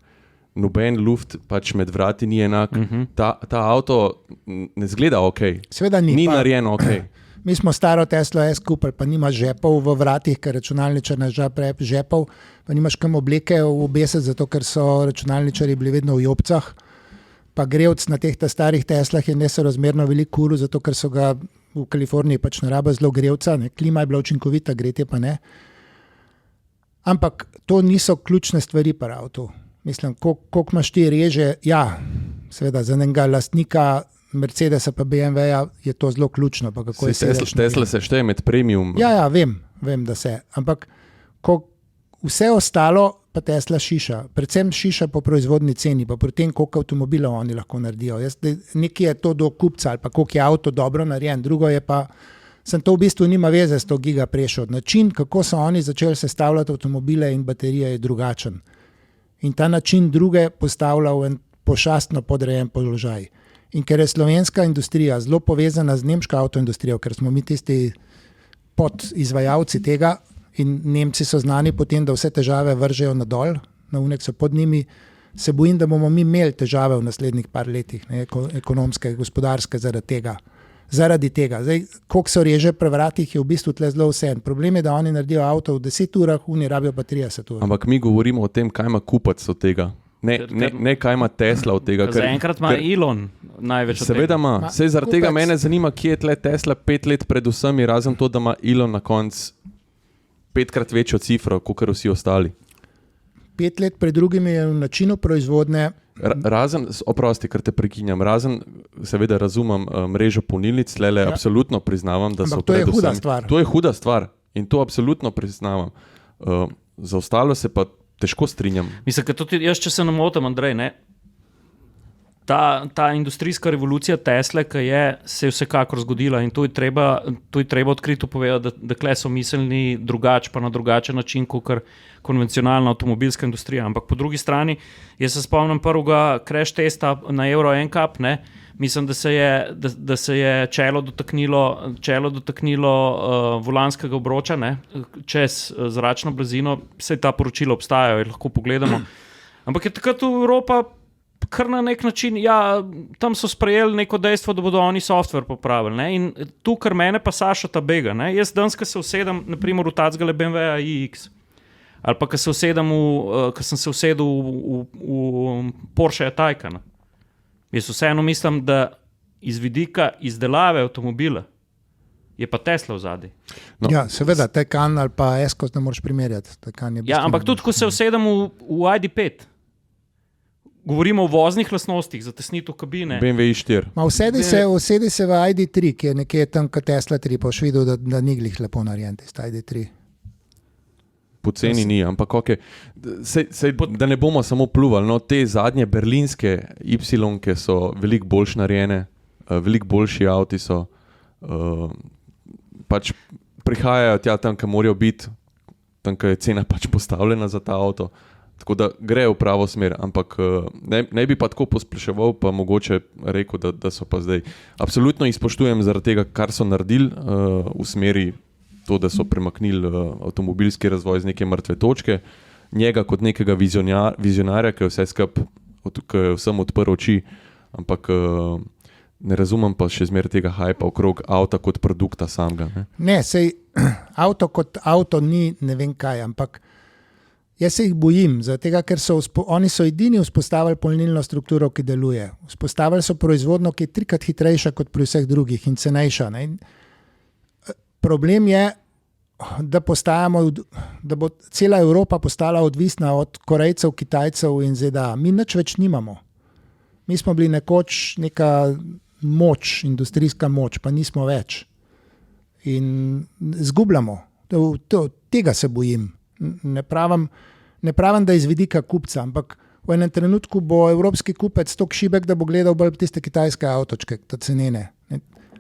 noben luft pač med vrati ni enak, ta avto ne zgleda ok. Seveda ni. Ni narejen ok. Mi smo staro Teslo S kupili, pa nima žepov v vratih, ker računalničar nažal preveč žepov, pa nimaš kam obleke obesiti, zato ker so računalničari bili vedno v jopcah. Pa grevc na teh starih Teslah je nesorazmerno velik kuru, zato ker so ga v Kaliforniji pač ne raba zelo grevca, ne? Klima je bila učinkovita, gretje pa ne. Ampak to niso ključne stvari pri avtu. Mislim, koliko imaš ti reže, ja, seveda za enega lastnika Mercedesa pa BMW-ja je to zelo ključno. Pa kako Tesla se šteje med premium. Ja, vem, da se. Ampak vse ostalo pa Tesla šiša. Predvsem šiša po proizvodni ceni, pa pri tem, koliko avtomobilov oni lahko naredijo. Nekaj je to do kupca ali pa koliko je avto dobro narejen. Drugo je pa, to v bistvu nima veze s to giga prešo. Način, kako so oni začeli sestavljati avtomobile in baterije je drugačen. In ta način druge postavlja v en pošastno podrejen položaj. In ker je slovenska industrija zelo povezana z nemško avtoindustrijo, ker smo mi tisti podizvajalci tega in Nemci so znani potem, da vse težave vržejo nadol, na unek so pod njimi, se bojim, da bomo mi imeli težave v naslednjih par letih, ekonomske, gospodarske zaradi tega. Zdaj, koliko so reže pri vratih, je v bistvu tle zelo vse. Problem je, da oni naredijo avto v 10 urah, oni rabijo pa 30 ur. Ampak mi govorimo o tem, kaj ima kupac od tega. Ne kaj ima Tesla od tega. Zaenkrat ima Elon največ od tega. Seveda ima. Sej zaradi tega mene zanima, kje je tle Tesla 5 let pred vsemi, razen to, da ima Elon na koncu 5-krat večjo cifro, kot vsi ostali. 5 let pred drugimi je v načinu proizvodne. Razen, oprosti, ker te prekinjam, razen, seveda razumem mrežo polnilnic, tlele absolutno priznavam, da so predvsem. To je huda stvar. To je huda stvar in to absolutno priznavam. Za ostalo se pa težko strinjam. Mislim, da tudi jaz, če se ne motim, Andrej, ne? Ta industrijska revolucija Tesle, se je vsekakor zgodila in to je treba odkrito povedati, da kle so miselni drugače, pa na drugačen način, kot konvencionalna avtomobilska industrija. Ampak po drugi strani, jaz se spomnim prvega crash testa na Euro NCAP, ne? Mislim, da se je čelo dotaknilo volanskega obroča, ne? Čez zračno blazino, vse ta poročila obstajajo in lahko pogledamo. Ampak je takrat Evropa kar na nek način, tam so sprejeli neko dejstvo, da bodo oni software popravili. Ne? In tu, kar mene pa Sašo ta bega. Ne? Jaz danes, ko se usedem, naprimer v tacgale BMW-ja iX, ali pa ko sem se usedel v Porsche Taycan. Jaz vseeno mislim, da iz vidika izdelave avtomobila je pa Tesla v zadnji. No. Ja, seveda, Taycan ali pa Escos ne moreš primerjati. Ja, ampak tudi, ko se usedem v ID5, govorimo o voznih lastnostih, za tesnitev kabine. BMW i4. Usedi se v ID3, ki je nekje tam kot Tesla 3, pa boš videl, da ni glih lepo narejen test ID3. Poceni ni, ampak ok. Da ne bomo samo pluvali, no, te zadnje berlinske Y-ke so veliko boljše narejene, veliko boljši avti so, pač prihajajo tja tam, kam morajo biti, tam, kaj je cena pač postavljena za ta avto. Tako da gre v pravo smer, ampak ne bi pa tako posploševal, pa mogoče rekel, da so pa zdaj. Absolutno jih spoštujem zaradi tega, kar so naredili v smeri to, da so premaknili avtomobilski razvoj z neke mrtve točke. Njega kot nekega vizionarja, ki je vse ki je vsem odprl oči, ampak ne razumem pa še zmeraj tega hypa okrog avta kot produkta samega. Ne, sej avto kot avto ni ne vem kaj, ampak jaz se jih bojim, tega, ker oni so edini vzpostavili polnilno strukturo, ki deluje. Vzpostavili so proizvodnjo, ki je 3-krat hitrejša kot pri vseh drugih in cenejša. Ne? Problem je, da bo cela Evropa postala odvisna od Korejcev, Kitajcev in ZDA. Mi nič več nimamo. Mi smo bili nekoč neka moč, industrijska moč, pa nismo več. In zgubljamo. Tega se bojim. Ne pravim, da iz vidika kupca, ampak v enem trenutku bo evropski kupec toliko šibek, da bo gledal bolj tiste kitajske avtočke, ta cenene.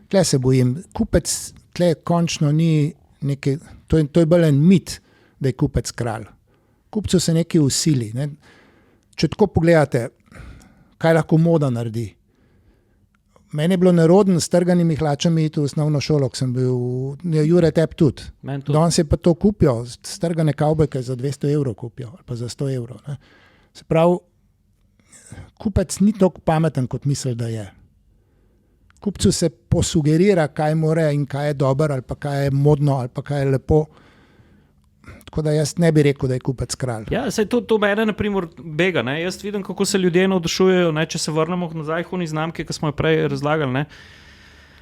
Tle se bojim. Kupec tle končno ni nekaj, to je bolj en mit, da je kupec kralj. Kupcu se nekaj usili. Ne. Če tako pogledate, kaj lahko moda naredi. Meni je bilo nerodno s trganimi hlačami iti v osnovno šolo, ko sem bil, Jure tep tudi. Danes je pa to kupijo, strgane kavbojke za 200 evrov kupijo, ali pa za 100 evrov. Ne. Se pravi, kupec ni toliko pameten, kot misli, da je. Kupcu se posugerira, kaj more in kaj je dobro, ali pa kaj je modno, ali pa kaj je lepo. Tako da jaz ne bi rekel, da je kupec kralj. Ja, saj to mene, na primer, bega. Ne? Jaz vidim, kako se ljudje navdušujejo, ne? Če se vrnemo nazaj k oni znamki, ki smo jo prej razlagali, ne?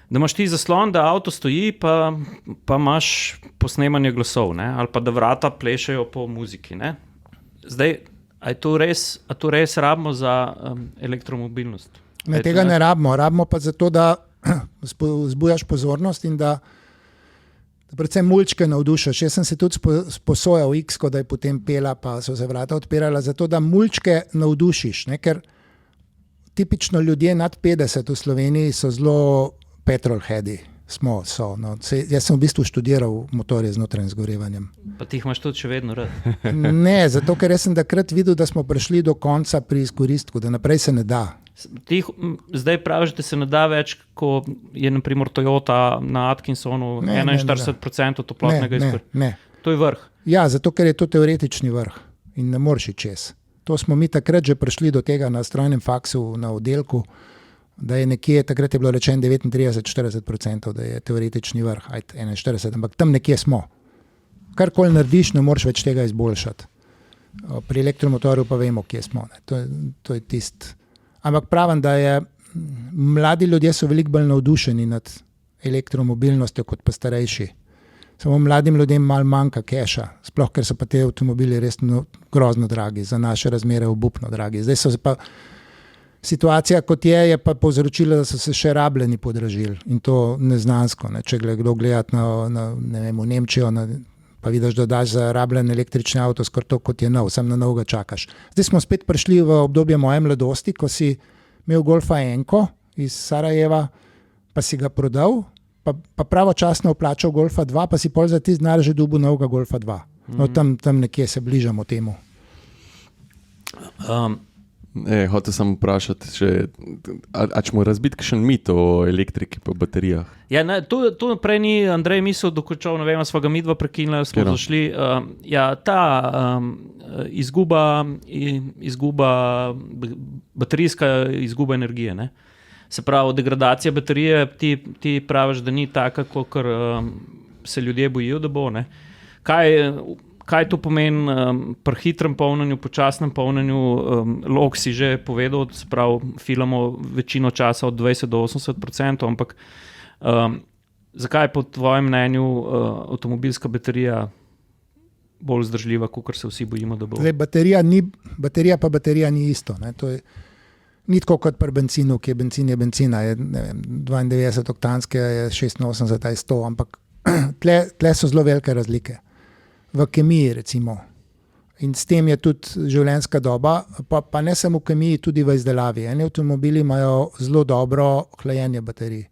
Da imaš ti zaslon, da avto stoji, pa imaš posnemanje glasov, ne? Ali pa da vrata plešejo po muziki. Ne? Zdaj, a to res rabimo za elektromobilnost? Ne, tega ne rabimo pa zato, da vzbujaš pozornost in da predvsem mulčke navdušaš. Jaz sem se tudi sposojal X-ko, da je potem pela, pa so se vrata odpirala, zato da mulčke navdušiš, ne? Ker tipično ljudje nad 50 v Sloveniji so zelo petrolheadi. Jaz sem v bistvu študiral motorje z notranjim zgorevanjem. Pa ti jih imaš tudi še vedno rad? Ne, zato ker jaz sem takrat videl, da smo prišli do konca pri izkoristku, da naprej se ne da. Zdaj praviš, da se ne da več, ko je na primer Toyota na Atkinsonu 41% toplotnega izkoriščanja. Ne. To je vrh. Ja, zato ker je to teoretični vrh in ne moreš iti čez. To smo mi takrat že prišli do tega na strojnem faksu na oddelku, da je nekje, takrat je bilo rečeno 39-40%, da je teoretični vrh, 41%, ampak tam nekje smo. Karkoli narediš, ne moreš več tega izboljšati. Pri elektromotorju pa vemo, kje smo. Ne. To je tisto. Ampak pravim, da mladi ljudje so veliko bolj navdušeni nad elektromobilnostjo kot pa starejši. Samo mladim ljudem malo manjka keša, sploh ker so pa te avtomobili res grozno dragi, za naše razmere obupno dragi. Zdaj so se pa situacija, kot je pa povzročila, da so se še rabljeni podražili in to neznansko. Ne. Če kdo gledati v Nemčijo, pa vidiš, da daš za rabljen električni avto skoraj to, kot je nov, sam na novega čakaš. Zdaj smo spet prišli v obdobje moje mladosti, ko si imel Golfa enko iz Sarajeva, pa si ga prodal, pa pravočasno vplačal Golfa 2, pa si pol za ti znar že dobil novega Golfa 2. No, tam nekje se bližamo temu. Hotel sem vprašati, a ćemo razbiti kakšen mit o elektriki pa baterijah? Ja, to prej ni Andrej mislil, dokončal, ne vem, sva ga midva prekinila, smo zašli. Ta baterijska izguba energije, ne? Se pravi, degradacija baterije, ti praviš, da ni taka, kot se ljudje bojijo, da bo, ne? Kaj to pomeni pri hitrem polnjenju, počasnem polnjenju? Lok si že povedal, se pravi, filamo večino časa od 20 do 80%, ampak zakaj po tvojem mnenju avtomobilska baterija bolj vzdržljiva, kot se vsi bojimo, da bo? Zdaj, baterija ni isto. Ne? To je ni tako kot pri benzinu, ki je benzina, je 92 oktanske, je 86, je 100, ampak tle so zelo velike razlike. V kemiji recimo. In s tem je tudi življenjska doba, pa ne samo v kemiji, tudi v izdelavi. Eni avtomobili imajo zelo dobro hlajenje baterij.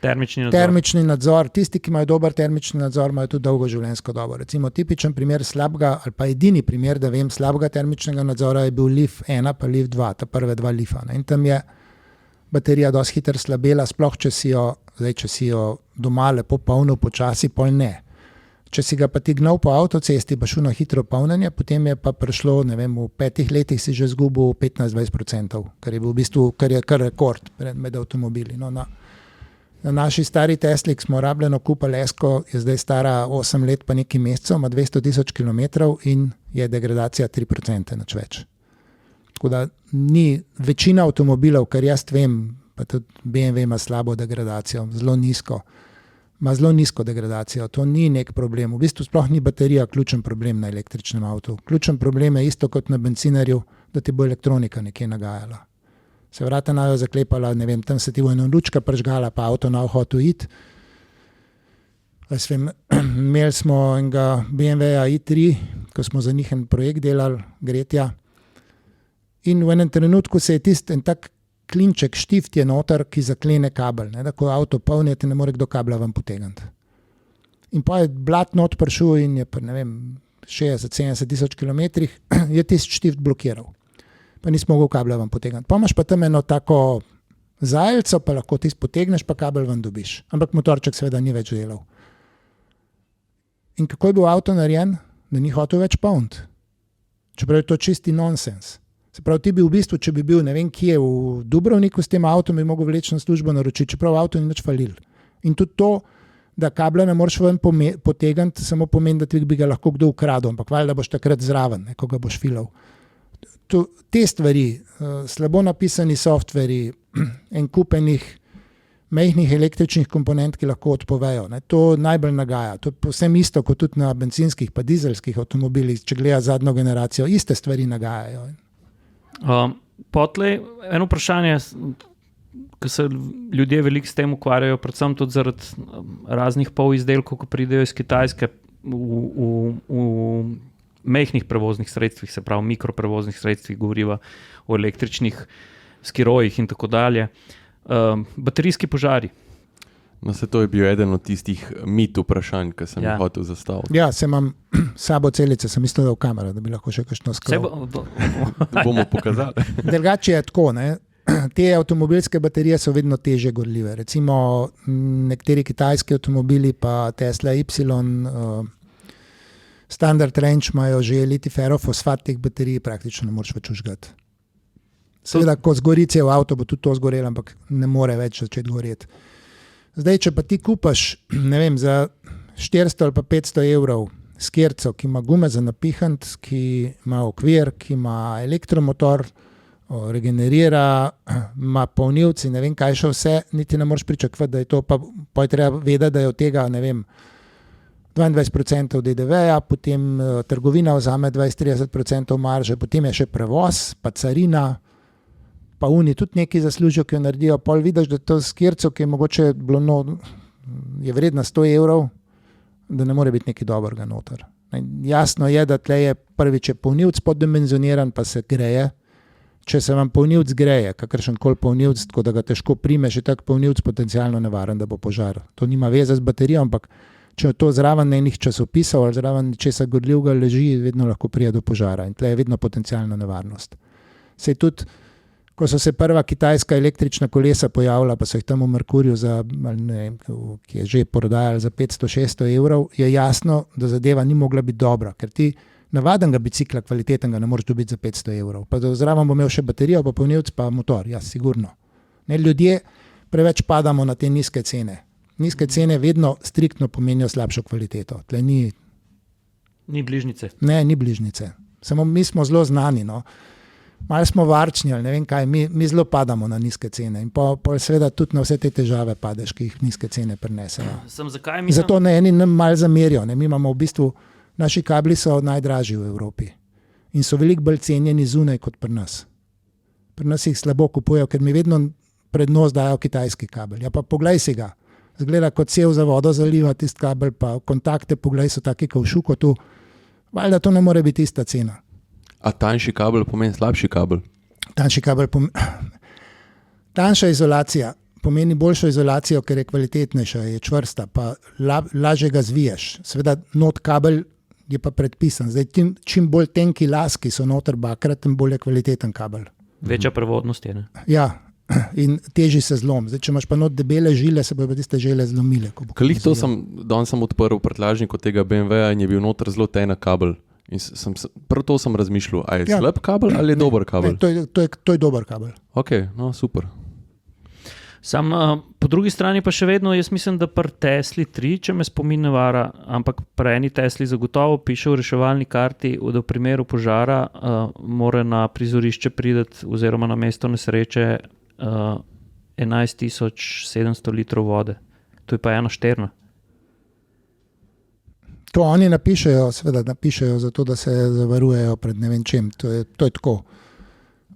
Termični nadzor. Tisti, ki imajo dober termični nadzor, imajo tudi dolgo življenjsko dobo. Recimo tipičen primer slabega, ali pa edini primer, da vem, slabega termičnega nadzora je bil Leaf 1 pa Leaf 2, ta prve dva Leafa. In tam je baterija dosti hitro slabela, sploh če si jo doma lepo polnil počasi, pol ne. Če si ga pa ti gnal po avtocesti, pa šel na hitro polnjenje, potem je pa prišlo, ne vem, v 5 letih si že izgubil 15-20%, kar je v bistvu kar rekord med avtomobili. No, na naši stari Tesli, ki smo rabljeno kupili Esko, je zdaj stara 8 let pa nekaj mesecev, ima 200,000 kilometrov in je degradacija 3% nič več. Tako da ni večina avtomobilov, kar jaz vem, pa tudi BMW ima slabo degradacijo, zelo nizko degradacijo, to ni nek problem. V bistvu sploh ni baterija ključen problem na električnem avtu. Ključen problem je isto kot na bencinarju, da ti bo elektronika nekje nagajala. Se vrata najo zaklepala, ne vem, tam se ti bo ena lučka pržgala, pa avto na hotel iti. Imeli smo enega BMW-ja i3, ko smo za njih en projekt delali, Gretja. In v enem trenutku se je en tak klinček, štift je noter, ki zaklene kabel. Ne? Da ko avto polni, te ne more kdo kabla ven potegniti. In pa je blat not prišel in je, ne vem, 60-70 tisoč kilometrih, je tisti štift blokiral. Pa nisi mogel kabla ven potegniti. Pa imaš pa tam eno tako zajlco, pa lahko tisti potegneš, pa kabel ven dobiš. Ampak motorček seveda ni več delal. In kako je bil avto narejen? Da ni hotel več polniti. Čeprav je to čisti nonsens. Se pravi, ti bi v bistvu, če bi bil, ne vem, kje v Dubrovniku s tem avtom, bi mogel vlečno službo naročiti, čeprav avto ni nič falil. In tudi to, da kabla ne moreš ven potegniti, samo pomeni, da ti bi ga lahko kdo ukradel, ampak valjda boš takrat zraven, ko ga boš filal. Te stvari, slabo napisani softveri, en kupenih majhnih električnih komponent, ki lahko odpovejo, ne, to najbolj nagaja. To je povsem isto, kot tudi na bencinskih pa dizelskih avtomobilih, če gleda zadnjo generacijo, iste stvari nagajajo. Potlej, eno vprašanje, ki se ljudje veliko s tem ukvarjajo, predvsem tudi zaradi raznih polizdelkov, ki pridejo iz Kitajske v majhnih prevoznih sredstvih, se pravi mikroprevoznih sredstvih, govoriva o električnih skirojih in tako dalje. Baterijski požari. No, to je bil eden od tistih mit vprašanj, ki sem jih hotel zastaviti. Ja, se imam sabo celice, sem mislil, da v kamero, da bi lahko še kakšno skrb. Bomo pokazali. Drugače je tako, ne? Te avtomobilske baterije so vedno težje gorljive. Recimo nekateri kitajski avtomobili, pa Tesla Y, Standard Range imajo že liti-ferofosfat teh baterij, praktično ne moreš več užgati. Seveda, ko zgori cel avto, bo tudi to zgorelo, ampak ne more več začeti goreti. Zdaj, če pa ti kupaš, ne vem, za 400 ali pa 500 evrov skirco, ki ima gume za napihant, ki ima okvir, ki ima elektromotor, regenerira, ima polnilci, ne vem kaj še vse, niti ne moreš pričakovati, da je to, pa je treba vedeti, da je od tega, ne vem, 22% DDV-ja, potem trgovina vzame 20-30% marže, potem je še prevoz, pa carina, pa oni tudi nekaj zaslužijo, ki jo naredijo, pol vidiš, da to skirco, ki je mogoče bilo je vredna 100 evrov, da ne more biti nekaj dobrega noter. Jasno je, da tle je prvič je polnilc poddimenzioniran, pa se greje. Če se vam polnilc greje, kakršen koli polnilc, tako da ga težko primeš, je tak polnilc potencialno nevaren, da bo požar. To nima veze z baterijo, ampak če to zraven enih časopisov ali zraven česa gorljivega leži, vedno lahko pride do požara in tle je vedno potencialna nevarnost. Sej tudi ko so se prva kitajska električna kolesa pojavila, pa so jih tam v Merkurju ki je že prodajali za 500-600 evrov, je jasno, da zadeva ni mogla biti dobra, ker ti navadenega bicikla kvalitetnega ne moreš dobiti za 500 evrov. Pa zraven bo imel še baterijo, pa polnilec, pa motor, ja, sigurno. Ne, ljudje preveč padamo na te nizke cene. Nizke cene vedno striktno pomenijo slabšo kvaliteto. Tle ni bližnjice. Ne, ni bližnjice. Samo mi smo zelo znani, no. Malo smo varčni, ali ne vem kaj, mi zelo padamo na nizke cene in pa seveda tudi na vse te težave padeš, ki jih nizke cene prinesejo. Zato ne eni nam malo zamerijo, ne? Mi imamo v bistvu, naši kabli so najdražji v Evropi in so veliko bolj cenjeni zunaj kot pri nas. Pri nas jih slabo kupujejo, ker mi vedno prednost dajo kitajski kabel. Ja pa poglej si ga, zgleda kot cev za vodo zaliva tisti kabel, pa kontakte poglej so taki kot v šukotu, valjda to ne more biti ista cena. A tanjši kabel pomeni slabši kabel? Tanjši kabel pomeni... Tanjša izolacija pomeni boljšo izolacijo, ker je kvalitetnejša, je čvrsta, pa lažje ga zviješ. Seveda not kabel je pa predpisan. Zdaj, čim bolj tenki laski so noter bakra, tem bolj je kvaliteten kabel. Večja prevodnost je. Ne? Ja, in teži se zlom. Zdaj, če imaš pa not debele žile, se bojo tiste žile zlomile. Danes sem odprl prtljažnik od tega BMW-ja in je bil noter zelo tenek kabel. In prav to sem razmišljal, a je slab kabel ali je dober kabel? Ne, to je dober kabel. Ok, no super. Po drugi strani pa še vedno, jaz mislim, da pri Tesli 3, če me spomin ne vara, ampak pri eni Tesli zagotovo piše v reševalni karti, da v primeru požara mora na prizorišče priti oziroma na mesto nesreče 11.700 litrov vode. To je pa ena šterna. To oni napišejo, seveda napišejo zato, da se zavarujejo pred ne vem čem. To je tako.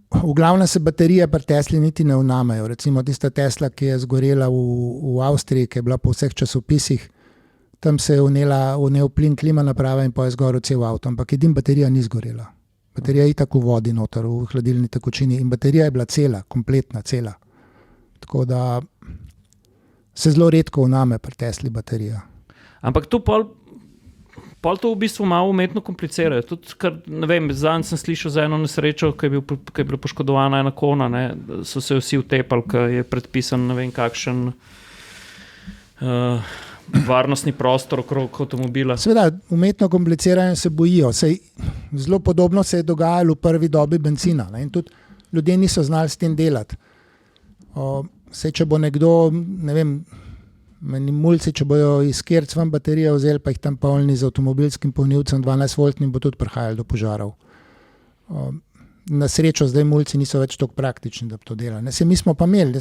V glavnem se baterije pri Tesli niti ne vnamejo. Recimo tista Tesla, ki je zgorela v Avstriji, ki je bila po vseh časopisih, tam se je vnel plin klima naprava in pa je zgorel cel avto, ampak edin baterija ni zgorela. Baterija je itak v vodi noter, v hladilni tekočini in baterija je bila cela, kompletna, cela. Tako da se zelo redko vname pri Tesli baterija. Ampak to pol to v bistvu malo umetno komplicirajo. Tudi, ne vem, zadnjič sem slišal za eno nesrečo, ki je bila poškodovana ena kona, ne, so se vsi utepali, ki je predpisan ne vem kakšen varnostni prostor okrog avtomobila. Seveda, umetno komplicirajo se bojijo. Zelo podobno se je dogajalo v prvi dobi bencina, ne, in tudi ljudje niso znali s tem delati. Če bo nekdo, ne vem, meni mulci, če bojo iz kerc van baterije vzeli, pa jih tam polni z avtomobilskim polnilcem 12 voltnim, bo tudi prihajalo do požarov. Na srečo zdaj mulci niso več toliko praktični, da bi to delali. Mi smo pa imeli,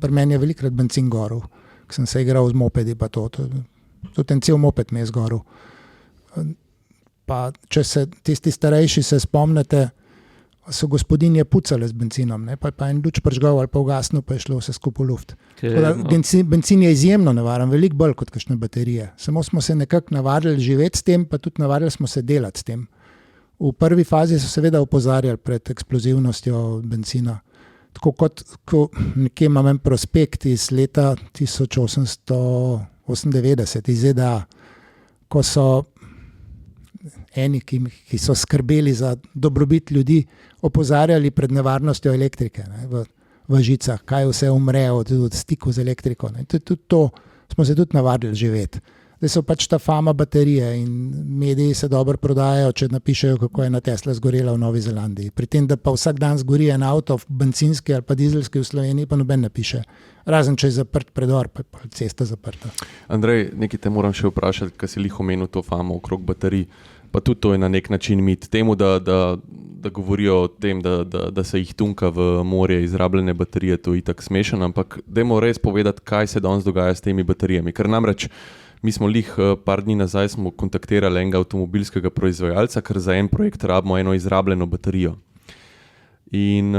pri meni je velikrat bencin gorel, ko sem se igral z mopedi, pa to. Tudi en cel moped me je zgorel. Pa če se tisti starejši se spomnite, so gospodinje pucale z benzinom, ne? Pa en luč pržgal ali pa ugasnil, pa je šlo vse skupaj v luft. Benzin je izjemno nevaren, veliko bolj kot kakšne baterije. Samo smo se nekako navadili živeti s tem, pa tudi navadili smo se delati s tem. V prvi fazi so seveda opozarjali pred eksplozivnostjo benzina. Tako kot nekje imam en prospekt iz leta 1898 iz ZDA, ko so eni, ki so skrbeli za dobrobit ljudi, opozarjali pred nevarnostjo elektrike, ne, v žicah, kaj vse umre od stiku z elektriko. Ne. To smo se tudi navadili živeti. Zdaj so pač ta fama baterije in mediji se dobro prodajajo, če napišejo, kako je na Tesla zgorela v Novi Zelandiji. Pri tem, da pa vsak dan zgori en avto, bencinski ali pa dizelski v Sloveniji, pa noben ne piše. Razen, če je zaprt predor, pa je cesta zaprta. Andrej, nekaj te moram še vprašati, kaj si lih omenil to famo okrog baterij. Pa tudi to je na nek način mit temu, da govorijo o tem, da se jih tunka v morje izrabljene baterije, to je itak smešen, ampak dajmo res povedati, kaj se danes dogaja s temi baterijami. Ker namreč mi smo par dni nazaj smo kontaktirali enega avtomobilskega proizvajalca, ker za en projekt rabimo eno izrabljeno baterijo. In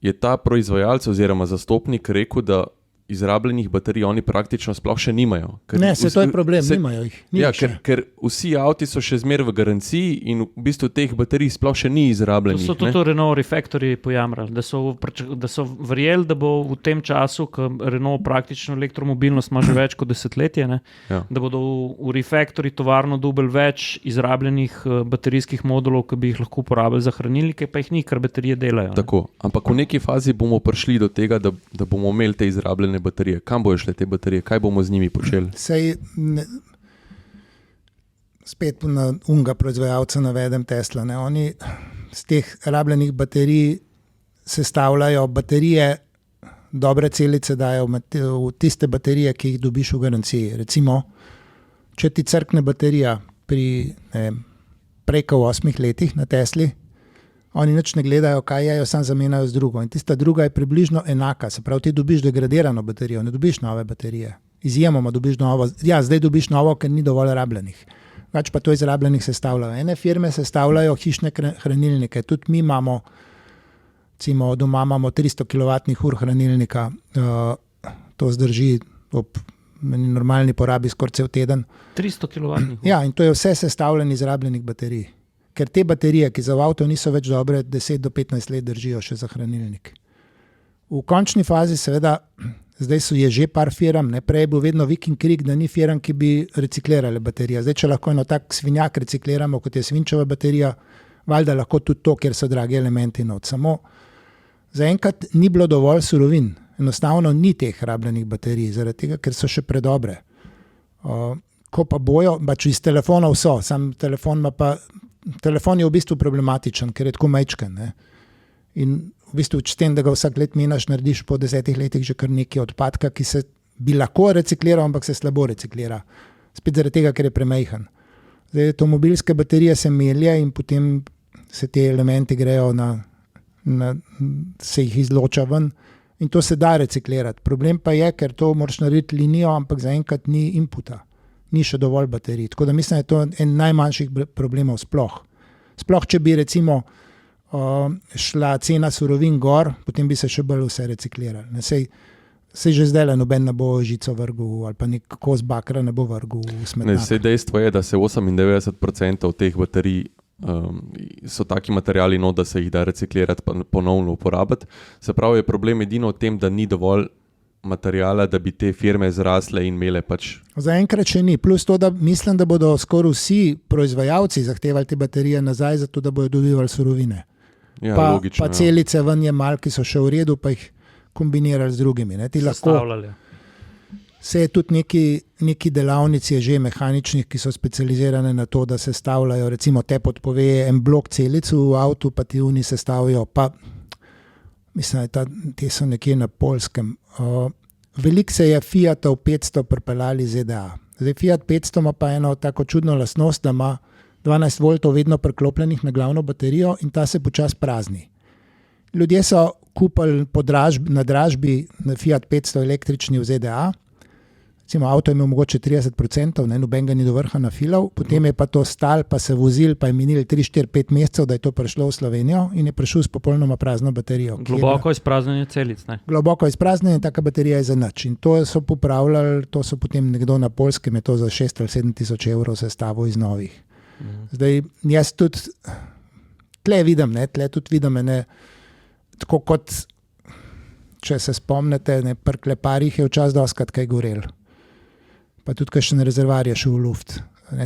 je ta proizvajalec oziroma zastopnik rekel, da izrabljenih baterij oni praktično sploh še nimajo. Ne, to je problem, nimajo jih. Ja, ker vsi avti so še zmeraj v garanciji in v bistvu teh baterij sploh še ni izrabljenih. To so tudi Renault Refactory pojamrali, da so verjeli, da bo v tem času, ko Renault praktično elektromobilnost ima že več kot desetletje, ne, ja, da bodo v Refactory tovarno dobili več izrabljenih baterijskih modulov, ki bi jih lahko uporabili za hranilnike, pa jih ni, ker baterije delajo. Tako, ampak v neki fazi bomo prišli do tega, da bomo imeli te izrabljene baterije. Kam bojo šle te baterije? Kaj bomo z njimi počeli? Spet na unga proizvajalca navedem Tesla. Ne? Oni z teh rabljenih baterij sestavljajo baterije, dobre celice dajo v tiste baterije, ki jih dobiš v garanciji. Recimo, če ti crkne baterija preko 8 letih na Tesli, oni nič ne gledajo, kaj je, jo samo zamenjajo z drugo. In tista druga je približno enaka. Se pravi, ti dobiš degradirano baterijo, ne dobiš nove baterije. Izjemoma dobiš novo. Ja, zdaj dobiš novo, ker ni dovolj rabljenih. Več pa to iz rabljenih sestavljajo. Ene firme sestavljajo hišne hranilnike. Tudi mi imamo, recimo doma imamo 300 kWh hranilnika. To zdrži ob normalni porabi skoraj cel teden. 300 kWh? Ja, in to je vse sestavljeno iz rabljenih baterij. Ker te baterije, ki za v avto niso več dobre, 10 do 15 let držijo še za hranilnik. V končni fazi seveda Zdaj je že par firm, ne, prej je bil vedno vik in krik, da ni firm, ki bi reciklirale baterije. Zdaj, če lahko eno tak svinjak recikliramo, kot je svinčeva baterija, valjda lahko tudi to, ker so dragi elementi not. Samo zaenkrat ni bilo dovolj surovin, enostavno ni teh rabljenih baterij, zaradi tega, ker so še predobre. Ko pa bojo, pač iz telefonov so, sam telefon je v bistvu problematičen, ker je tako majčken, ne. In v bistvu s tem, da ga vsak let menaš, narediš po 10 letih že kar nekaj odpadka, ki se bi lahko recikliral, ampak se slabo reciklira. Spet zaradi tega, ker je premajhen. Zdaj, avtomobilske baterije se melje in potem se te elementi grejo se jih izloča ven in to se da reciklirati. Problem pa je, ker to moraš narediti linijo, ampak zaenkrat ni inputa, ni še dovolj baterij. Tako da mislim, da je to en najmanjših problemov sploh. Sploh, če bi recimo šla cena surovin gor, potem bi se še bolj vse reciklirali. Sej že zdaj noben ne bo žico vrgel ali pa nek kos bakra ne bo vrgel v smetnjak. Sej dejstvo je, da se 98% teh baterij so taki materiali, da se jih da reciklirati pa ponovno uporabiti. Se pravi, je problem edino v tem, da ni dovolj materijala, da bi te firme zrasle in imele pač. Zaenkrat še ni. Plus to, da mislim, da bodo skoraj vsi proizvajalci zahtevali te baterije nazaj, zato da bodo dobivali surovine. Ja, pa logično, celice ven je mal, ki so še v redu, pa jih kombinirali z drugimi. Ne. Ti lahko se je tudi neki delavnici je že mehaničnih, ki so specializirane na to, da se stavljajo, recimo te odpove en blok celic v avtu, pa ti oni se stavijo, pa mislim, da te so nekje na Poljskem. Veliko se je Fiatov 500 pripeljali iz ZDA. Zdaj Fiat 500 ima pa eno tako čudno lastnost, da ima 12 voltov vedno priklopljenih na glavno baterijo in ta se počasi prazni. Ljudje so kupili na dražbi na Fiat 500 električni v ZDA, recimo avto je imel mogoče 30%, noben ga ni do vrha nafilal, potem je pa to stal, pa se vozil, pa je minil 3, 4, 5 mesecev, da je to prišlo v Slovenijo in je prišel s popolnoma prazno baterijo. Globoko izpraznjenje celic, ne? Globoko izpraznjenje, taka baterija je za nič. In to so popravljali, to so potem nekdo na Poljskem je to za 6 ali 7 tisoč evrov sestavil iz novih. Zdaj, jaz tudi tle tudi vidim tako kot, če se spomnite, pri kleparjih je včasih doskrat kaj gorel. Pa tudi kakšen rezervoar je šel v luft.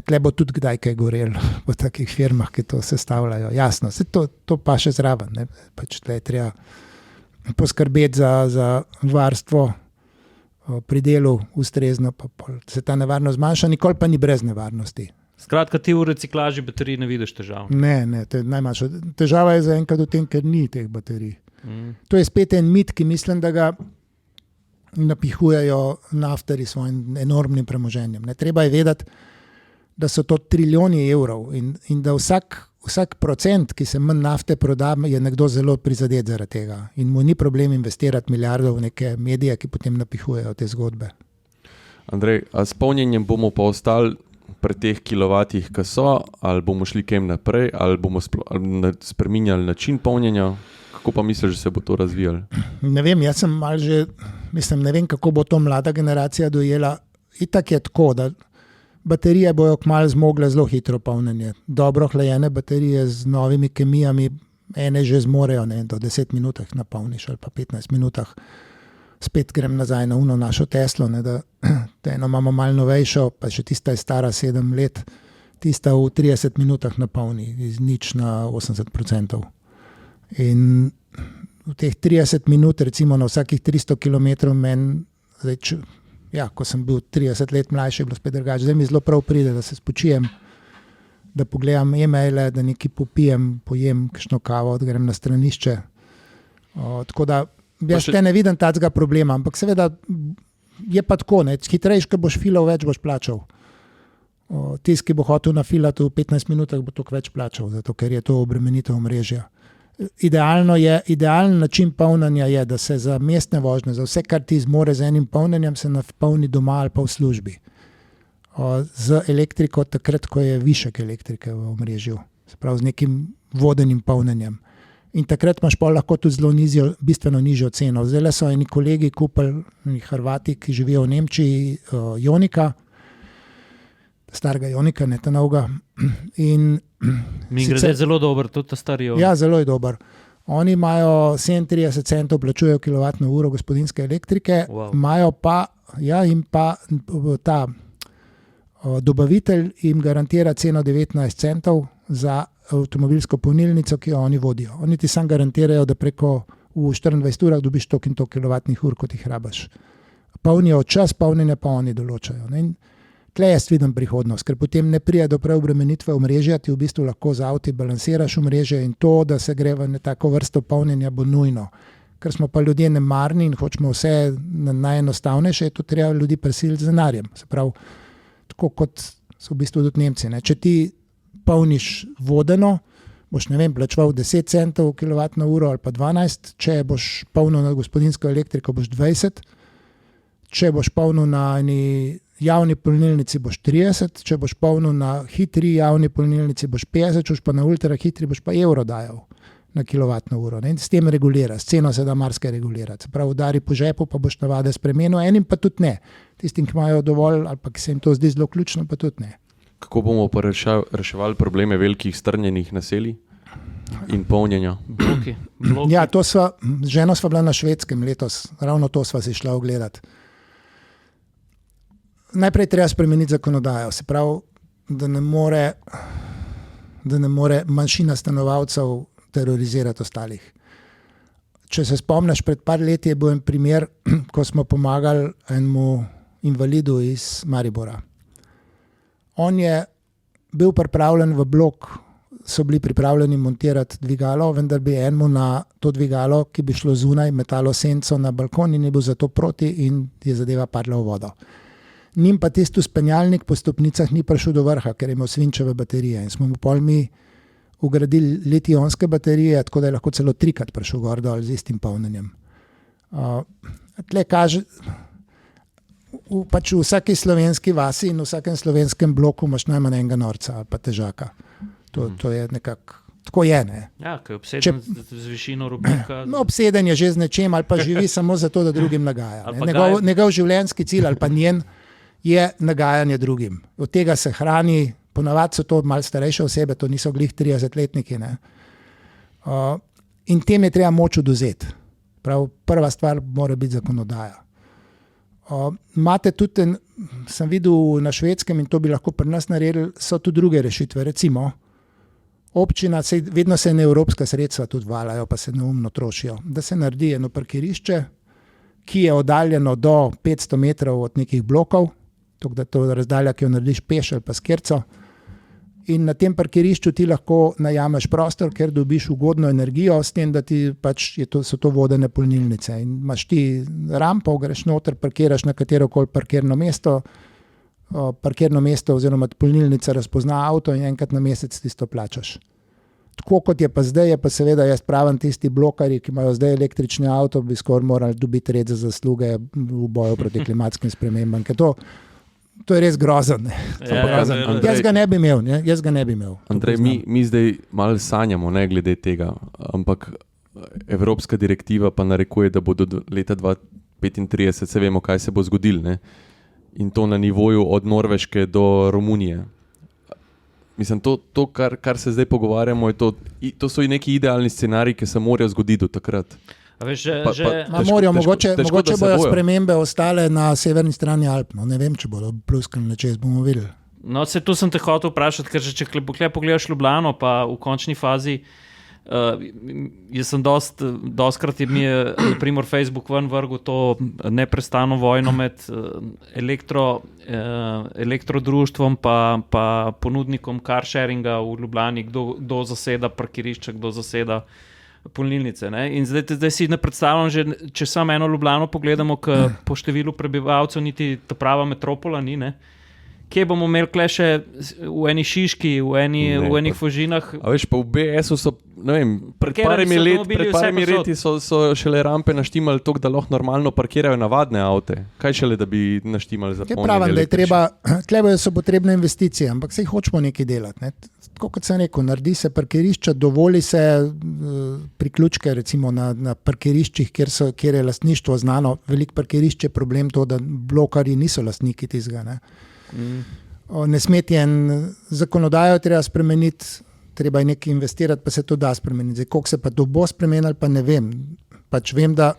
Tle bo tudi kdaj kaj gorel v takih firmah, ki to sestavljajo. Jasno, to pa še zraven. Ne? Pač tle je treba poskrbeti za varstvo pri delu ustrezno, pa se ta nevarnost zmanjša, nikoli pa ni brez nevarnosti. Skratka, ti v reciklaži baterij ne vidiš težav. Ne, to je najmanjša. Težava je zaenkrat v tem, ker ni teh baterij. To je spet en mit, ki mislim, da ga napihujejo naftari s svojim enormnim premoženjem. Treba je vedeti, da so to trilijoni evrov in da vsak procent, ki se manj nafte proda, je nekdo zelo prizadet zaradi tega. In mu ni problem investirati milijardov v neke medije, ki potem napihujejo te zgodbe. Andrej, a s polnjenjem bomo pa ostali pri teh kilovatih, ki so, ali bomo šli kem naprej, ali bomo spreminjali način polnjenja? Kako pa misliš, da se bo to razvijalo? Ne vem, jaz sem malo že, ne vem, kako bo to mlada generacija dojela. Itak je tako, da baterije bojo kmalu zmogle zelo hitro polnjenje. Dobro hlajene baterije z novimi kemijami, ene že zmorejo, do 10 minutah napolniš ali pa 15 minutah. Spet grem nazaj na našo Teslo, da eno imamo malo novejšo, pa še tista je stara 7 let, tista v 30 minutah napolni, iz nič na 80%. In v teh 30 minut, recimo na vsakih 300 km meni, ko sem bil 30 let mlajši, je bilo spet drugače. Zdaj mi zelo prav pride, da se spočijem, da pogledam e-maile, da nekaj popijem, pojem kakšno kavo, da grem na stranišče. Tako da jaz te ne vidim takega problema, ampak seveda je pa tako, hitrejš, ko boš filal, več boš plačal. Tisti, ki bo hotel nafilati v 15 minutah, bo toliko več plačal, zato ker je to obremenitev omrežja. Idealen način polnjenja je, da se za mestne vožnje, za vse, kar ti zmore z enim polnjenjem, se napolni doma ali pa v službi. Z elektriko takrat, ko je višek elektrike v omrežju, se pravi z nekim vodenim polnjenjem. In takrat imaš pa lahko tudi zelo bistveno nižjo ceno. Zdaj so eni kolegi kupili, Hrvati, ki živijo v Nemčiji, Jonika, starega Jonika, ne ta novega. Mi gre zelo dober, tudi ta stari Jonik. Ja, zelo je dober. Oni imajo 37 centov plačujejo kilovatno uro gospodinjske elektrike, imajo pa, jim pa ta dobavitelj jim garantira ceno 19 centov za avtomobilsko polnilnico, ki jo oni vodijo. Oni ti sam garantirajo, da preko v 24 urah dobiš toliko in toliko kilovatnih ur, kot jih rabaš. Polnijo čas, polnjenja pa oni določajo. In tle jaz vidim prihodnost, ker potem ne pride do preobremenitve omrežja, ti v bistvu lahko z avti balansiraš omrežje in to, da se gre v tako vrsto polnjenja, bo nujno. Ker smo pa ljudje nemarni in hočemo vse najenostavnejše, je to treba ljudi prisiliti z denarjem. Se pravi, tako kot so v bistvu tudi Nemci. Ne? Če ti polniš vodeno, boš, ne vem, plačeval 10 centov kilovatno uro ali pa 12, če boš polnil na gospodinjsko elektriko, boš 20, če boš polnil na eni javni polnilnici, boš 30, če boš polnil na hitri javni polnilnici, boš 50, če boš pa na ultra hitri, boš pa evro dajal na kilovatno uro. Ne? S tem reguliraš, ceno se da marsikaj regulirati. Se pravi, udari po žepu, pa boš navade spremenil, enim pa tudi ne. Tistim, ki imajo dovolj ali pa ki se jim to zdi zelo ključno, pa tudi ne. Kako bomo pa reševali probleme velikih strnjenih naselij in polnjenja? Bloki. Ja, to sva, ženo sva bila na Švedskem letos, ravno to sva si šla ogledati. Najprej treba spremeniti zakonodajo, se pravi, da ne more manjšina stanovalcev terorizirati ostalih. Če se spomniš, pred par leti je bil en primer, ko smo pomagali enemu invalidu iz Maribora. On je bil pripravljen v blok, so bili pripravljeni montirati dvigalo, vendar bi enemu na to dvigalo, ki bi šlo zunaj, metalo senco na balkon in je bil zato proti in je zadeva padla v vodo. Njim pa tisti spenjalnik po stopnicah ni prišel do vrha, ker je imel svinčeve baterije in smo mu pol mi ugradili litij-ionske baterije, tako da je lahko celo 3-krat prišel gor dol z istim polnjenjem. Tle kaže, pač v vsaki slovenski vasi in v vsakem slovenskem bloku imaš najmanj enega norca ali pa težaka. To je nekako, tako je, ne. Ja, ko je obseden z višino rubnika. No, obseden je že z nečem ali pa živi samo zato, da drugim nagaja. Njegov življenjski cilj ali pa njen je nagajanje drugim. Od tega se hrani, ponavadi so to malo starejše osebe, to niso glih 30-letniki. Ne. In tem je treba moč odvzeti. Prva stvar mora biti zakonodaja. Imate tudi, sem videl na Švedskem in to bi lahko pri nas naredili, so tudi druge rešitve. Recimo, občina, vedno se evropska sredstva tudi valajo, pa se neumno trošijo, da se naredi eno parkirišče, ki je oddaljeno do 500 metrov od nekih blokov, tako da to razdalja, ki jo narediš peš ali pa s kerco. In na tem parkirišču ti lahko najameš prostor, ker dobiš ugodno energijo, s tem, da ti pač so to vodene polnilnice. In imaš ti rampo, greš noter, parkiraš na katerokoli parkirno mesto oziroma polnilnica razpozna avto in enkrat na mesec tisto plačaš. Tako kot je pa zdaj, je pa seveda jaz pravim tisti blokarji, ki imajo zdaj električni avto, bi skoraj morali dobiti red za zasluge v boju proti klimatskim spremembam, ker to je res grozen. Jaz ga ne bi imel. Andrej, mi zdaj malo sanjamo, ne, glede tega, ampak evropska direktiva pa narekuje, da bo do leta 2035, se vemo, kaj se bo zgodilo, ne? In to na nivoju od Norveške do Romunije. Mislim, to kar se zdaj pogovarjamo, to so neki idealni scenariji, ki se morajo zgoditi do takrat. Mogoče bojo spremembe ostale na severni strani Alp. No, ne vem, če bodo pluskali na čez, bomo videli. No, tu sem te hotel vprašati, ker če pogledaš Ljubljano, pa v končni fazi, jaz sem dostkrat mi je naprimer Facebook ven vrgel to neprestano vojno med elektrodruštvom pa ponudnikom carsharinga v Ljubljani, kdo zaseda parkirišča, kdo zaseda polnilnice. Ne? In zdaj si ne predstavljam, že, če samo eno Ljubljano pogledamo, po številu prebivalcev niti ta prava metropola ni, ne? Kje bomo imeli kleše v eni Šiški, v enih Fužinah? A veš, pa v BS-u so, ne vem, pred parimi leti so šele rampe naštimali toliko, da lahko normalno parkirajo navadne avte. Kaj šele, da bi naštimali za polnjenje električne? Tle so potrebne investicije, ampak se jih hočemo nekaj delati. Ne? Tako kot sem rekel, naredi se parkirišča, dovoli se priključke recimo na parkiriščih, kjer je lastništvo znano. Veliko parkirišč je problem to, da blokarji niso lastniki tizga, ne? Ne smeti zakonodajo treba spremeniti, treba je nekaj investirati, pa se to da spremeniti. Zdaj, koliko se pa to bo spremenilo, pa ne vem. Pač vem, da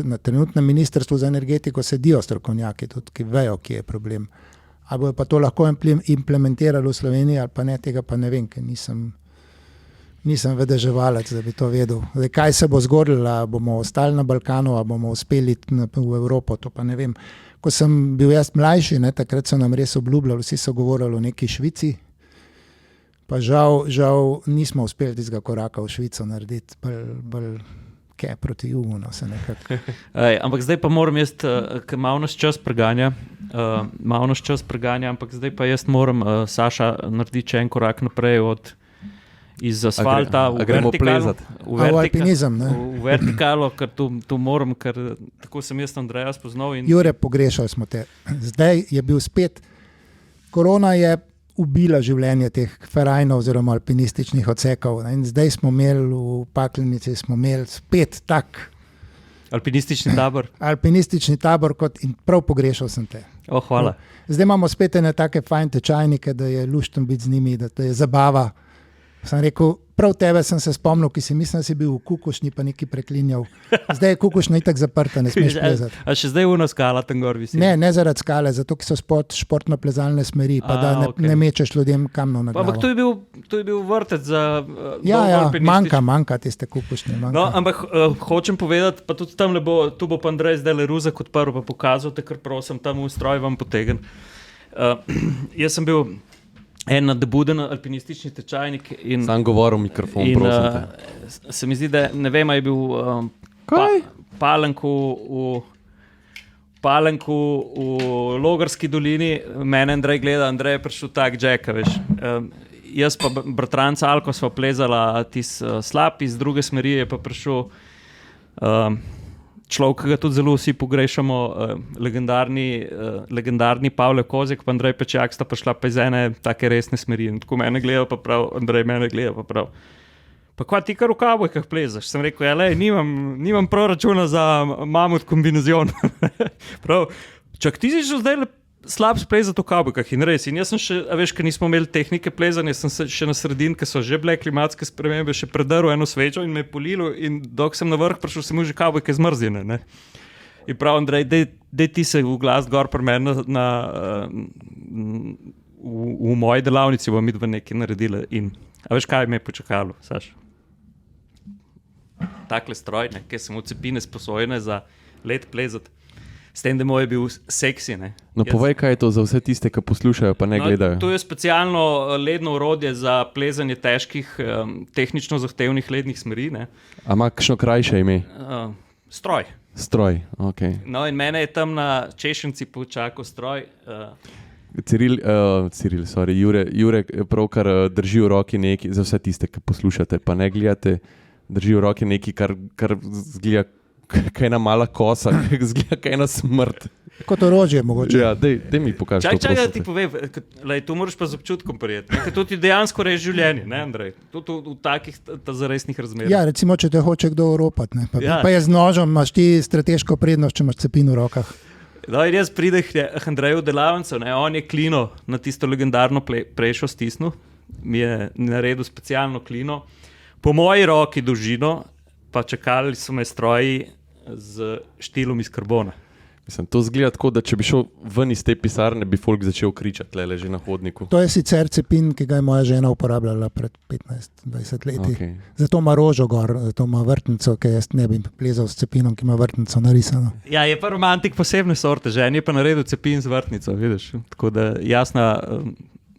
na trenutnem ministrstvu za energetiko sedijo strokovnjaki, tudi, ki vejo, kje je problem. Ali bojo pa to lahko implementirali v Sloveniji, ali pa ne, tega pa ne vem, ker nisem vedeževalec, da bi to vedel. Zdaj, kaj se bo zgodilo, ali bomo ostali na Balkanu, ali bomo uspeli v Evropo, to pa ne vem. Ko sem bil jaz mlajši, takrat so nam res obljubljali, vsi so govorili o neki Švici, pa žal nismo uspeli tistega koraka v Švico narediti, bolj kaj proti jugu, no, se nekako. Ampak zdaj pa moram jaz, ker malo nas čas preganja, ampak zdaj pa jaz moram, Saša, narediti še en korak naprej iz asfalta v alpinizem. V vertikalo, ker tu moram, ker tako sem jaz Andreja spoznal. Jure, pogrešali smo te. Zdaj je bil spet, korona je ubila življenje teh ferajnov oziroma alpinističnih odsekov. In zdaj smo imeli v Paklenici spet tak alpinistični tabor. Alpinistični tabor in prav pogrešal sem te. Hvala. Zdaj imamo spet ene take fajn tečajnike, da je luštno biti z njimi, da je zabava. Sem rekel, prav tebe sem se spomnil, ki si mislim, da si bil v Kukušni, pa nekaj preklinjal. Zdaj je Kukušna itak zaprta, ne smeš plezati. A še zdaj uno skala tam gor visi? Ne zaradi skale, zato ki so športno plezalne smeri, pa da ne mečeš ljudem kamno na glavo. Ampak to je bil vrtec za manjka tiste Kukušne. No, ampak hočem povedati, pa tudi tam tu bo pa Andrej zdaj Ruzak odprl, pa pokazal te, kar prosim, tam v stroj vam potegn. Jaz sem bil en nadebuden alpinistični tečajnik. Sam govoril v mikrofon, prosim te. Se mi zdi, da ne vem, je bil Palenku v Logarski dolini, mene Andrej gleda, Andrej je prišel tak Jacka, veš. Jaz pa bratranca Alko sva plezala slab, iz druge smeri je pa prišel človek, ki ga tudi zelo vsi pogrešamo, legendarni Pavle Kozjek pa Andrej Pečjak sta prišla pa iz ene take resne smeri. In tako mene gleda pa prav, Andrej mene gleda pa prav. Pa kva ti kar v kavbojkah plezaš? Sem rekel, nimam proračuna za mamut kombinazion. Prav, čak ti si že zdaj slab splezati v kavbojkah in res. In jaz sem še, veš, ker nismo imeli tehnike plezanja, sem se še na sredin, ker so že bile klimatske spremembe, še predrl eno svečo in me je polilo in dok sem na vrh prišel, sem že kavbojke zmrzine, ne. In prav, Andrej, dej ti se v glas gor pri meni v moji delavnici bomo midva nekaj naredili. In, a veš, kaj me je počakalo, Saš? Takle stroj, ne, ki sem v cepine sposojene za let plezati. S tem, da moj je bil seksi, ne. No, povej, kaj je to za vse tiste, ki poslušajo, pa ne gledajo. To je specialno ledno orodje za plezanje težkih, tehnično zahtevnih lednih smeri, ne. A ima kakšno krajše ime? Stroj. Stroj, okej. No, in mene je tam na Češenci počakal stroj. Jure pravkar drži v roki nekaj, za vse tiste, ki poslušate, pa ne gledate, drži v roki nekaj, kar zgleda kaj ena mala kosa, zgleda kaj ena smrt. Kot orožje mogoče. Ja, dej mi pokaži to. Čakaj, da ti povem, tu moraš pa z občutkom prijeti. To ti dejansko reži življenje, ne, Andrej? Tudi v takih zaresnih razmerah. Ja, recimo, če te hoče kdo oropati, ne. Pa je z nožem, imaš ti strateško prednost, če imaš cepin v rokah. No, in jaz prideh Andreju v delavnico, ne, on je klino na tisto legendarno prešo stisnil, mi je naredil specialno klino, po moji roki dolžino, pa čakali so me stroji z štilom iz karbona. Mislim, to zgleda tako, da če bi šel ven iz te pisarne, bi folk začel kričati leže na hodniku. To je sicer cepin, ki ga je moja žena uporabljala pred 15-20 leti. Okay. Zato ima rožo gor, zato ima vrtnico, ki jaz ne bi plezal s cepinom, ki ima vrtnico narisano. Ja, je pa romantik posebne sorte, žen je pa naredil cepin z vrtnico, vidiš. Tako da jasna,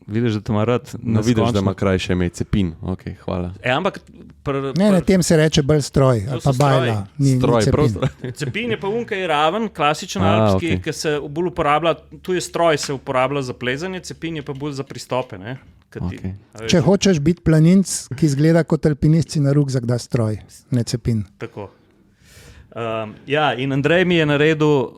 vidiš, da to ima rad. No, vidiš, da ima krajše ime, cepin. Ok, hvala. Ampak Ne, tem se reče bolj stroj, ali pa bajla. Stroj, prosto. Cepin je pa unka je raven, klasičen alpski, ki se bolj uporablja, tu je stroj, se uporablja za plezanje, cepin je pa bolj za pristope, ne. Okay. Če hočeš biti planinc, ki izgleda kot alpinist, si na rukzak da stroj, ne cepin. Tako. Ja, in Andrej mi je naredil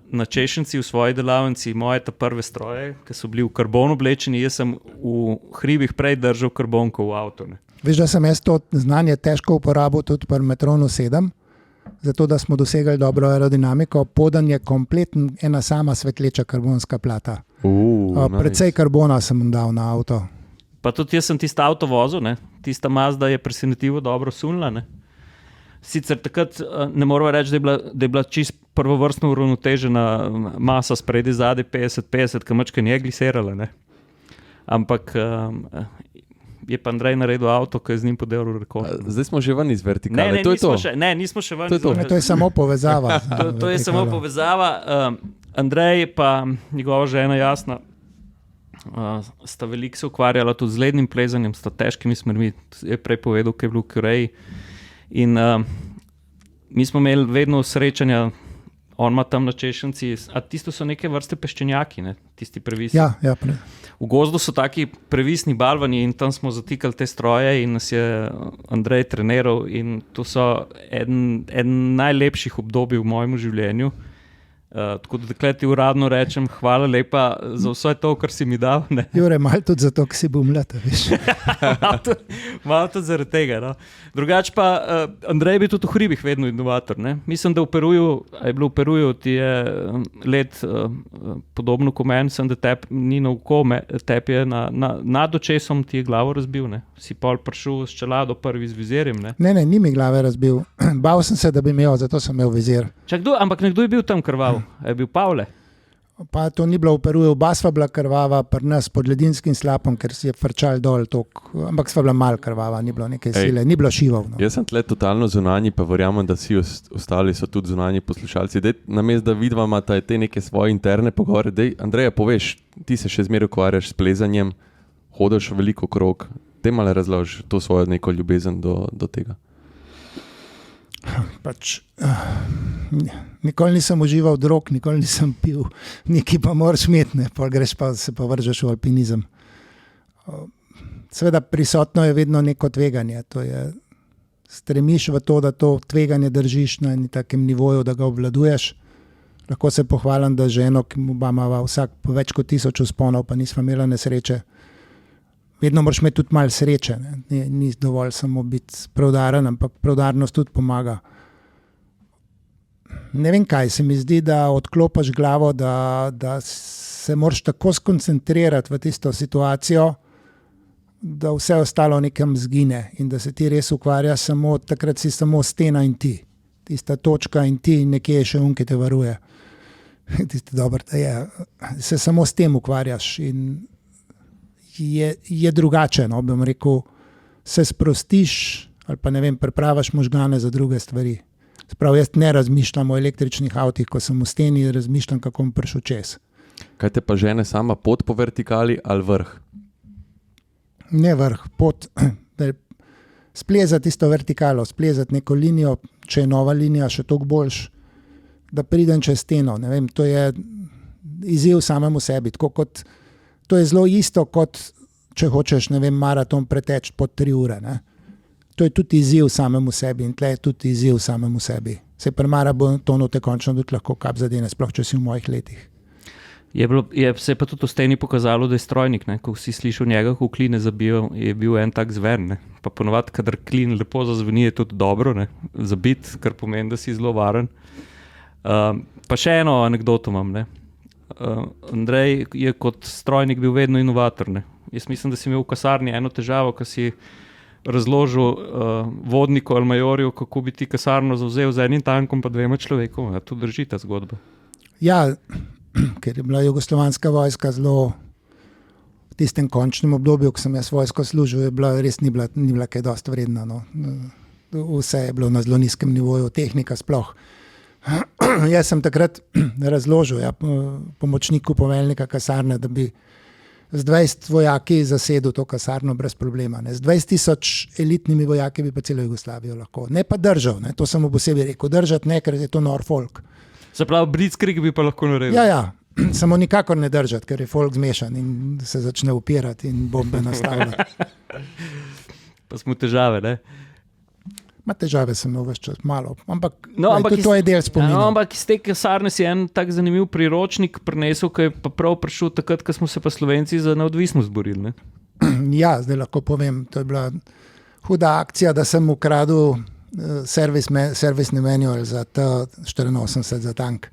na Češenci v svoji delavnici moje ta prve stroje, ki so bili v karbon oblečeni, jaz sem v hribih prej držal karbonko v avto, ne. Veš, da sem jaz to znanje težko uporabil tudi pri Metronu 7, zato da smo dosegli dobro aerodinamiko. Podan je kompletno ena sama svetleča karbonska plata. Nice. Precej karbona sem dal na avto. Pa tudi jaz sem tisto avto vozil, ne? Tista Mazda je presenetljivo dobro sunila. Ne? Sicer takrat ne moramo reči, da je bila čist prvovrstno uravnotežena masa spredi zadaj 50-50, ki mačka nije gliserala. Ne? Ampak je pa Andrej naredil avto, ki je z njim podelil rekord. Zdaj smo že ven iz vertikale. Nismo še ven. To je samo povezava. To je samo povezava. Andrej pa njegova žena Jasna sta veliko se ukvarjala tudi z lednim plezanjem, sta težkimi smermi, je prej povedal, kaj je bil v Koreji. In mi smo imeli vedno srečanja, on ima tam na Češenci, a tisto so neke vrste peščenjaki, ne? Tisti previsni. Ja, V gozdu so taki previsni balvani in tam smo zatikali te stroje in nas je Andrej treniral in to so eden najlepših obdobij v mojem življenju. Tako da takrat ti uradno rečem, hvala lepa za vse to, kar si mi dal. Ne? Jure, malo tudi zato, ker si bom leta, veš. malo tudi zaradi tega. No? Drugač pa, Andrej je bil tudi v hribih vedno inovator. Ne? Mislim, da je bilo v Peruju, ti je let podobno kot meni, sem da ni na oko, tep je nad očesom ti je glavo razbil. Ne? Si pol prišel s čelado prvi z vizirjem. Ne, ni mi glave razbil. Bal sem se, da bi imel, zato sem imel vizir. Ampak nekdo je bil tam krval. Je bil Pavle? Pa to ni bilo v Peruju, oba sva bila krvava pri nas pod ledinskim slapom, ker si je frčal dol tok, ampak sva bila mal krvava, ni bilo neke sile, ni bilo šivov. No. Jaz sem tle totalno zunanji, pa verjamem, da vsi ostali so tudi zunanji poslušalci. Namesto da vidva imata te neke svoje interne pogovore, Andreja, poveš, ti se še zmeraj ukvarjaš s plezanjem, hodiš veliko krog, te malo razloži to svojo neko ljubezen do tega. Nikoli nisem užival drog, nikoli nisem pil, nekaj pa moraš imeti, pa greš pa se pa vržeš v alpinizem. Seveda prisotno je vedno neko tveganje, to je, stremiš v to, da to tveganje držiš na takem nivoju, da ga obvladuješ. Lahko se pohvalim, da ženo, ki mu imava vsak po več kot 1000 vzponov, pa nisva imela nesreče. Vedno moraš imeti tudi malo sreče, ni dovolj samo biti preudaren, ampak preudarnost tudi pomaga. Ne vem kaj, se mi zdi, da odklopaš glavo, da se moraš tako skoncentrirati v tisto situacijo, da vse ostalo nekam zgine in da se ti res ukvarja samo, takrat si samo stena in ti. Tista točka in ti nekje je še ki te varuje. Tisto dobro, da je. Se samo s tem ukvarjaš in je drugače, no, bom rekel, se sprostiš ali pa ne vem, pripravaš možgane za druge stvari. Sprav, jaz ne razmišljam o električnih avtih, ko sem v steni, razmišljam, kako bom prišel čez. Kaj te pa žene sama, pot po vertikali ali vrh? Ne vrh, pot, splezati isto vertikalo, splezati neko linijo, če je nova linija, še toliko boljš, da pridem čez steno, ne vem, to je izziv samemu sebi, tako kot to je zelo isto, kot če hočeš, ne vem, maraton preteči pod 3 ure. Ne? To je tudi izziv samemu sebi in tle je tudi izziv samemu sebi. Se pri maratonu te končno tudi lahko kap zadene, sploh če si v mojih letih. Se je pa tudi v steni pokazalo, da je strojnik, ne? Ko si slišal njega, ko kline zabijo, je bil en tak zver. Ne? Pa ponovadi, kadar klin lepo zazveni, je tudi dobro, ne? Zabit, kar pomeni, da si zelo varen. Pa še eno anekdoto imam, ne? Andrej je kot strojnik bil vedno inovator. Ne? Jaz mislim, da si imel v kasarni eno težavo, ko si razložil vodniku ali majorju, kako bi ti kasarno zavzel z enim tankom pa 2 človekoma. To drži ta zgodba. Ja, ker je bila jugoslovanska vojska zelo v tistem končnem obdobju, ko sem jaz vojsko služil, je bila, res ni bila kaj dosti vredna. No. Vse je bilo na zelo nizkem nivoju, tehnika sploh. Jaz sem takrat razložil pomočniku poveljnika kasarne, da bi z 20 vojaki zasedel to kasarno brez problema. Ne. Z 20.000 elitnimi vojaki bi pa celo Jugoslavijo lahko. Ne pa držal, ne. To sem mu posebej rekel. Držati ne, ker je to Norfolk. Se pravi, Blitzkrieg bi pa lahko naredil. Ja, samo nikakor ne držati, ker je folk zmešan in se začne upirati in bombe nastavljati. Pa smo težave, ne? Težave sem imel več čas, malo, ampak to je del spomina. Ampak iz te kasarne si en tak zanimiv priročnik prinesel, ki je pa prav prišel takrat, ko smo se pa Slovenci za neodvisnost borili. Ne? Ja, zdaj lahko povem, to je bila huda akcija, da sem ukradel servisni manual za T-84 za tank.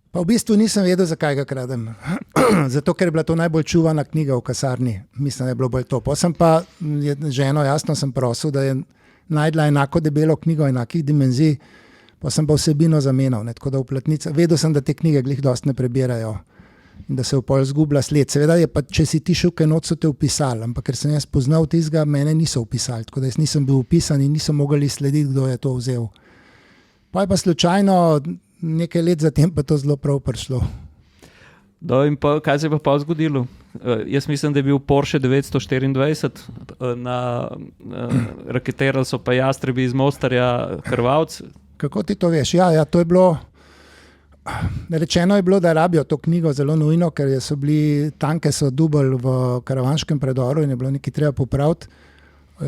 Pa v bistvu nisem vedel, zakaj ga kradem. Zato, ker je bila to najbolj čuvana knjiga v kasarni. Mislim, da je bilo bolj to. Potem pa ženo jasno sem prosil, da je najdla enako debelo knjigo enakih dimenzij, pa sem pa vsebino zamenjal. Tako da v platnicah, vedel sem, da te knjige glih dosti ne prebirajo in da se v pol zgubila sled. Seveda je pa, če si ti šel kaj noč, so te upisali, ampak ker sem jaz poznal tistega, mene niso upisali, tako da jaz nisem bil upisan in niso mogli slediti, kdo je to vzel. Pa je pa slučajno nekaj let zatem pa to zelo prav prišlo. In pa, kaj se je pa zgodilo? Jaz mislim, da je bil Porsche 924, raketirali so pa jastrebi iz Mostarja, Hrvavc. Kako ti to veš? Ja, to je bilo, rečeno je bilo, da rabijo to knjigo zelo nujno, ker so bili tanke so dubali v Karavanškem predoru in je bilo nekaj treba popraviti.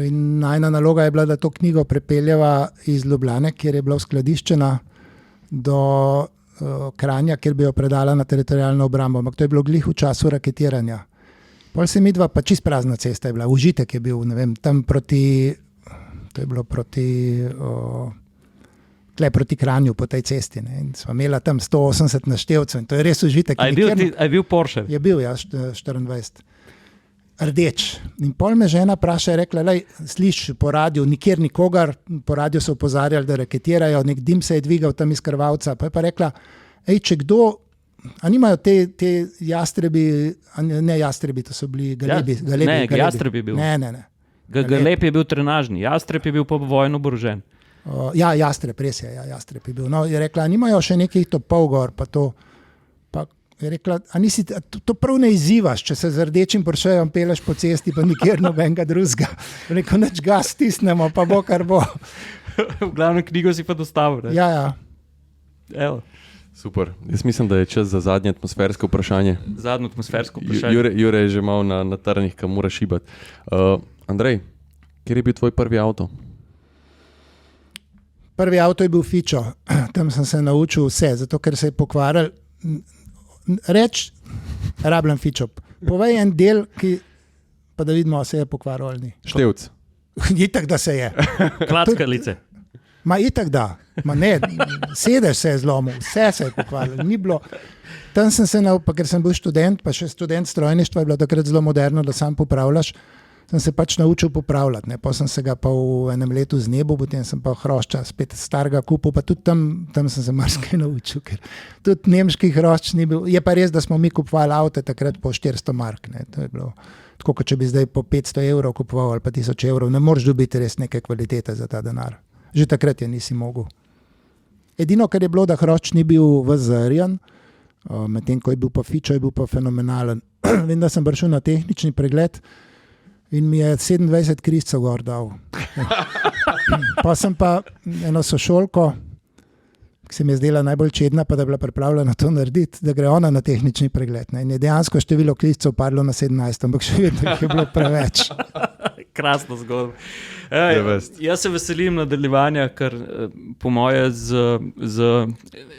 In najna naloga je bila, da to knjigo prepeljeva iz Ljubljane, kjer je bila uskladiščena, do Kranja, kjer bi jo predala na teritorijalno obrambo. Ampak to je bilo glih v času raketiranja. Pol se midva, pa čist prazna cesta je bila, užitek je bil, ne vem, tam proti, to je bilo proti Kranju po tej cesti. Ne. In sva imela tam 180 naštevcev in to je res užitek. A je bil Porsche? Je bil, ja, 24. Rdeč. In pol me žena praša, je rekla, lej, sliš po radiju, nikjer nikogar, po radiju so opozarjali, da raketirajo, nek dim se je dvigal tam iz Krvavca, pa je pa rekla, če kdo, a nimajo te jastrebi, ne jastrebi, to so bili galebi. Jastreb je bil. Ne. Galeb je bil trenažni, jastreb je bil pa vojno oborožen. Ja, jastreb, res je, jastreb je bil. No, je rekla, nimajo še nekih topov gor, pa to, je rekla, to prav ne izzivaš, če se z rdečim Porschejem peleš po cesti, pa nikjer nobenega drugega. Rekel, neč gas stisnemo, pa bo kar bo. V glavnem knjigo si pa dostavil. Ja. Evo. Super. Jaz mislim, da je čas za zadnje atmosfersko vprašanje. Zadnje atmosfersko vprašanje. Jure je že mal na trnih, kam mora šibati. Andrej, kjer je bil tvoj prvi avto? Prvi avto je bil Fičo. Tam sem se naučil vse, zato ker se je pokvaril. Rabljam Fičo. Povej en del, pa da vidimo, se je pokvaril ali ni. Števc. Itak, da se je. Klackalice. Ma itak da. Ma ne, sedež se je zlomil, vse se je pokvaril. Ni bilo. Tam sem se naučil, ker sem bil študent, pa še študent strojništva, je bilo takrat zelo moderno, da sam popravljaš. Sem se pač naučil popravljati, ne. Pa sem se ga pa v enem letu znebil, potem sem pa hrošča spet starega kupil, pa tudi tam sem se marsikaj naučil, ker tudi nemških hrošč ni bil. Je pa res, da smo mi kupovali avte takrat po 400 mark, ne. To je bilo tako, kot če bi zdaj po 500 evrov kupoval ali pa 1000 evrov, ne moreš dobiti res neke kvalitete za ta denar. Že takrat je nisi mogel. Edino, kar je bilo, da hrošč ni bil vzarjan, medtem ko je bil pa Fičo, je bil pa fenomenalen. Vem, da sem prišel na tehnični pregled, in mi je 27 križcev gor dal. Pa sem pa eno sošolko, ki se mi je zdela najbolj čedna, pa da je bila pripravljena to narediti, da gre ona na tehnični pregled. Ne. In je dejansko število križcev padlo na 17, ampak še vedno je bilo preveč. Krasna zgodba. Jaz se veselim nadaljevanja, ker po moje z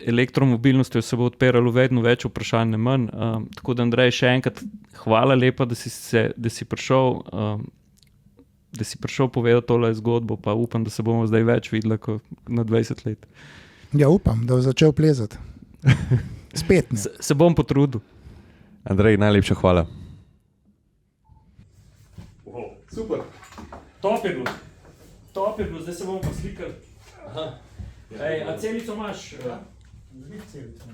elektromobilnostjo se bo odpiralo vedno več vprašanj, ne manj. Tako da, Andrej, še enkrat hvala lepa, da si prišel povedati tole zgodbo, pa upam, da se bomo zdaj več videli kot na 20 let. Ja, upam, da bo začel plezati. Spet ne. Se bom potrudil. Andrej, najlepša hvala. Super. Top je bilo. Zdaj se bomo pa slikali. A celico imaš? Celico.